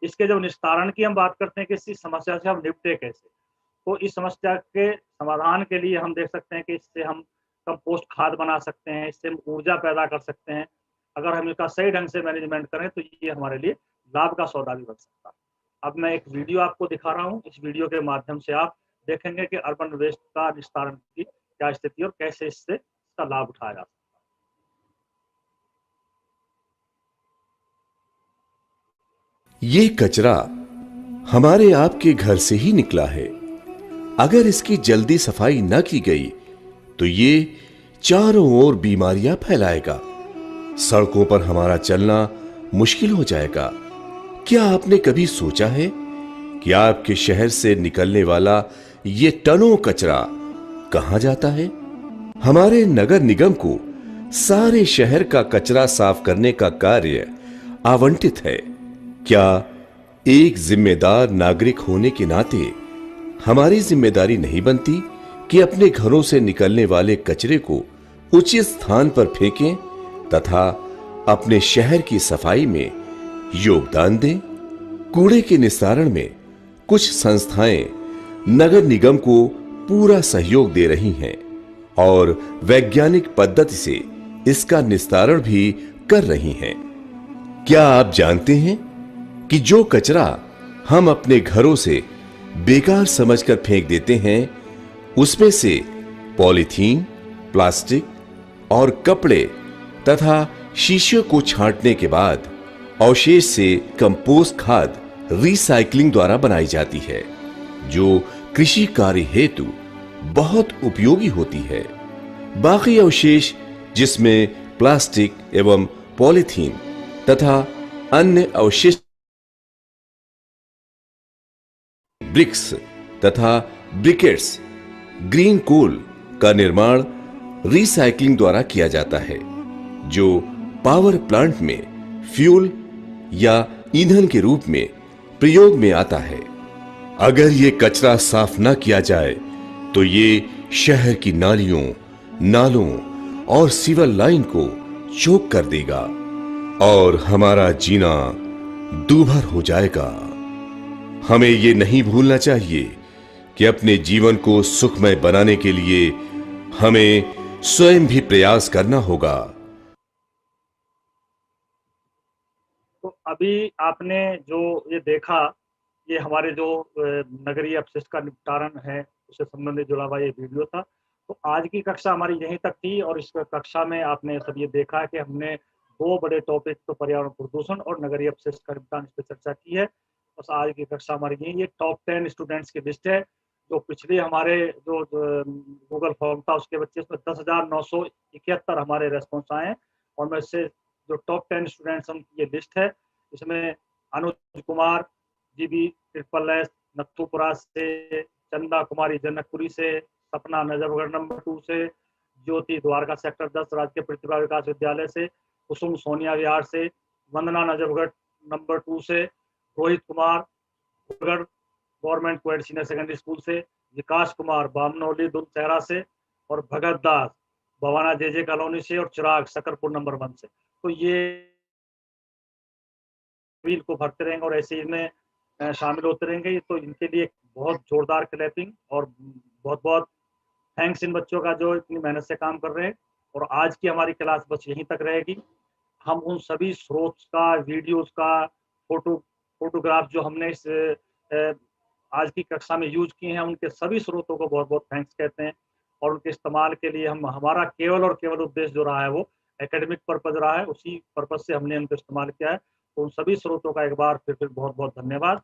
Speaker 2: इसके जब निस्तारण की हम बात करते हैं कि इस समस्या से हम निपटे कैसे, तो इस समस्या के समाधान के लिए हम देख सकते हैं कि इससे हम कंपोस्ट खाद बना सकते हैं, इससे हम ऊर्जा पैदा कर सकते हैं। अगर हम इसका सही ढंग से मैनेजमेंट करें तो ये हमारे लिए लाभ का सौदा भी बन सकता है। अब मैं एक वीडियो आपको दिखा रहा हूँ। इस वीडियो के माध्यम से आप देखेंगे कि अर्बन वेस्ट का निस्तारण की क्या स्थिति और कैसे इससे इसका लाभ उठाया जा सकता है।
Speaker 5: ये कचरा हमारे आपके घर से ही निकला है। अगर इसकी जल्दी सफाई न की गई तो ये चारों ओर बीमारियां फैलाएगा। सड़कों पर हमारा चलना मुश्किल हो जाएगा। क्या आपने कभी सोचा है कि आपके शहर से निकलने वाला ये टनों कचरा कहां जाता है? हमारे नगर निगम को सारे शहर का कचरा साफ करने का कार्य आवंटित है। क्या एक जिम्मेदार नागरिक होने के नाते हमारी जिम्मेदारी नहीं बनती कि अपने घरों से निकलने वाले कचरे को उचित स्थान पर फेंकें तथा अपने शहर की सफाई में योगदान दें? कूड़े के निस्तारण में कुछ संस्थाएं नगर निगम को पूरा सहयोग दे रही हैं और वैज्ञानिक पद्धति से इसका निस्तारण भी कर रही हैं। क्या आप जानते हैं कि जो कचरा हम अपने घरों से बेकार समझकर फेंक देते हैं उसमें से पॉलीथीन, प्लास्टिक, और कपड़े तथा शीशे को छांटने के बाद अवशेष से कंपोस्ट खाद रिसाइकलिंग द्वारा बनाई जाती है, जो कृषि कार्य हेतु बहुत उपयोगी होती है। बाकी अवशेष जिसमें प्लास्टिक एवं पॉलीथीन तथा अन्य अवशेष ब्रिक्स तथा ब्रिकेट्स, ग्रीन कोल का निर्माण रिसाइकलिंग द्वारा किया जाता है, जो पावर प्लांट में फ्यूल या ईंधन के रूप में प्रयोग में आता है। अगर ये कचरा साफ न किया जाए तो ये शहर की नालियों, नालों और सीवर लाइन को चोक कर देगा और हमारा जीना दूभर हो जाएगा। हमें ये नहीं भूलना चाहिए कि अपने जीवन को सुखमय बनाने के लिए हमें स्वयं भी प्रयास करना होगा।
Speaker 2: तो अभी आपने जो ये देखा, ये हमारे जो नगरीय अपशिष्ट का निपटारण है उससे संबंधित जुड़ा हुआ ये वीडियो था। तो आज की कक्षा हमारी यहीं तक थी और इस कक्षा में आपने सब ये देखा कि हमने दो बड़े टॉपिक, तो पर्यावरण प्रदूषण और नगरीय अपशिष्ट का निपटान, इस पर चर्चा की है। बस आज की कक्षा हमारी यही, ये टॉप 10 स्टूडेंट्स की लिस्ट है। जो पिछले हमारे जो गूगल फॉर्म था उसके बच्चे, उसमें 10,971 हमारे रेस्पॉन्स आए हैं और मैं इससे जो टॉप 10 स्टूडेंट्स उनकी ये लिस्ट है, इसमें अनुज कुमार जीबी ट्रिपल नथुपुरा से, चंदा कुमारी जनकपुरी से, सपना नजफगढ़ नंबर 2 से, ज्योति द्वारका सेक्टर 10 राजकीय प्रतिभा विकास विद्यालय से, कुसुम सोनिया विहार से, वंदना नजफगढ़ नंबर 2 से, Rohit Kumar government Quad senior secondary school से, विकास कुमार बामनौली दुलचेहरा से, और भगत दास भवाना जेजे कॉलोनी से, और चिराग सकरपुर नंबर 1 से। तो ये व्हील को भरते रहेंगे और ऐसे इनमें शामिल होते रहेंगे। तो इनके लिए बहुत जोरदार क्लैपिंग और बहुत बहुत थैंक्स इन बच्चों का जो इतनी मेहनत से काम कर रहे हैं। और आज की हमारी क्लास बस यहीं तक रहेगी। हम उन सभी स्रोत का, वीडियोस का, फोटोग्राफ जो हमने इस आज की कक्षा में यूज किए हैं, उनके सभी स्रोतों को बहुत बहुत थैंक्स कहते हैं। और उनके इस्तेमाल के लिए हमारा केवल और केवल उद्देश्य जो रहा है वो एकेडमिक पर्पज रहा है, उसी पर्पज से हमने उनको इस्तेमाल किया है। तो उन सभी स्रोतों का एक बार फिर बहुत बहुत धन्यवाद।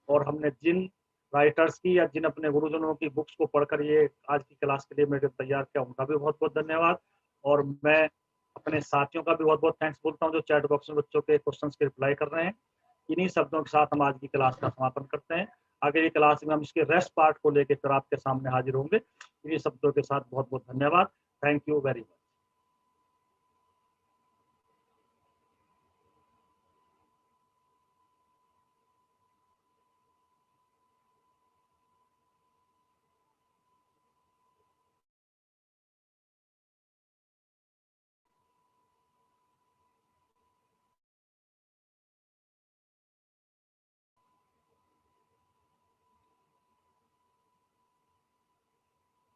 Speaker 2: और हमने जिन राइटर्स की या जिन अपने गुरुजनों की बुक्स को पढ़कर ये आज की क्लास के लिए मटेरियल तैयार किया, उनका भी बहुत बहुत धन्यवाद। और मैं अपने साथियों का भी बहुत बहुत थैंक्स बोलता हूँ जो चैट बॉक्स में बच्चों के क्वेश्चंस के रिप्लाई कर रहे हैं। इन्हीं शब्दों के साथ हम आज की क्लास का समापन करते हैं। आगे की क्लास में हम इसके रेस्ट पार्ट को लेकर फिर आपके सामने हाजिर होंगे। इन्हीं शब्दों के साथ बहुत बहुत धन्यवाद। Thank you very much.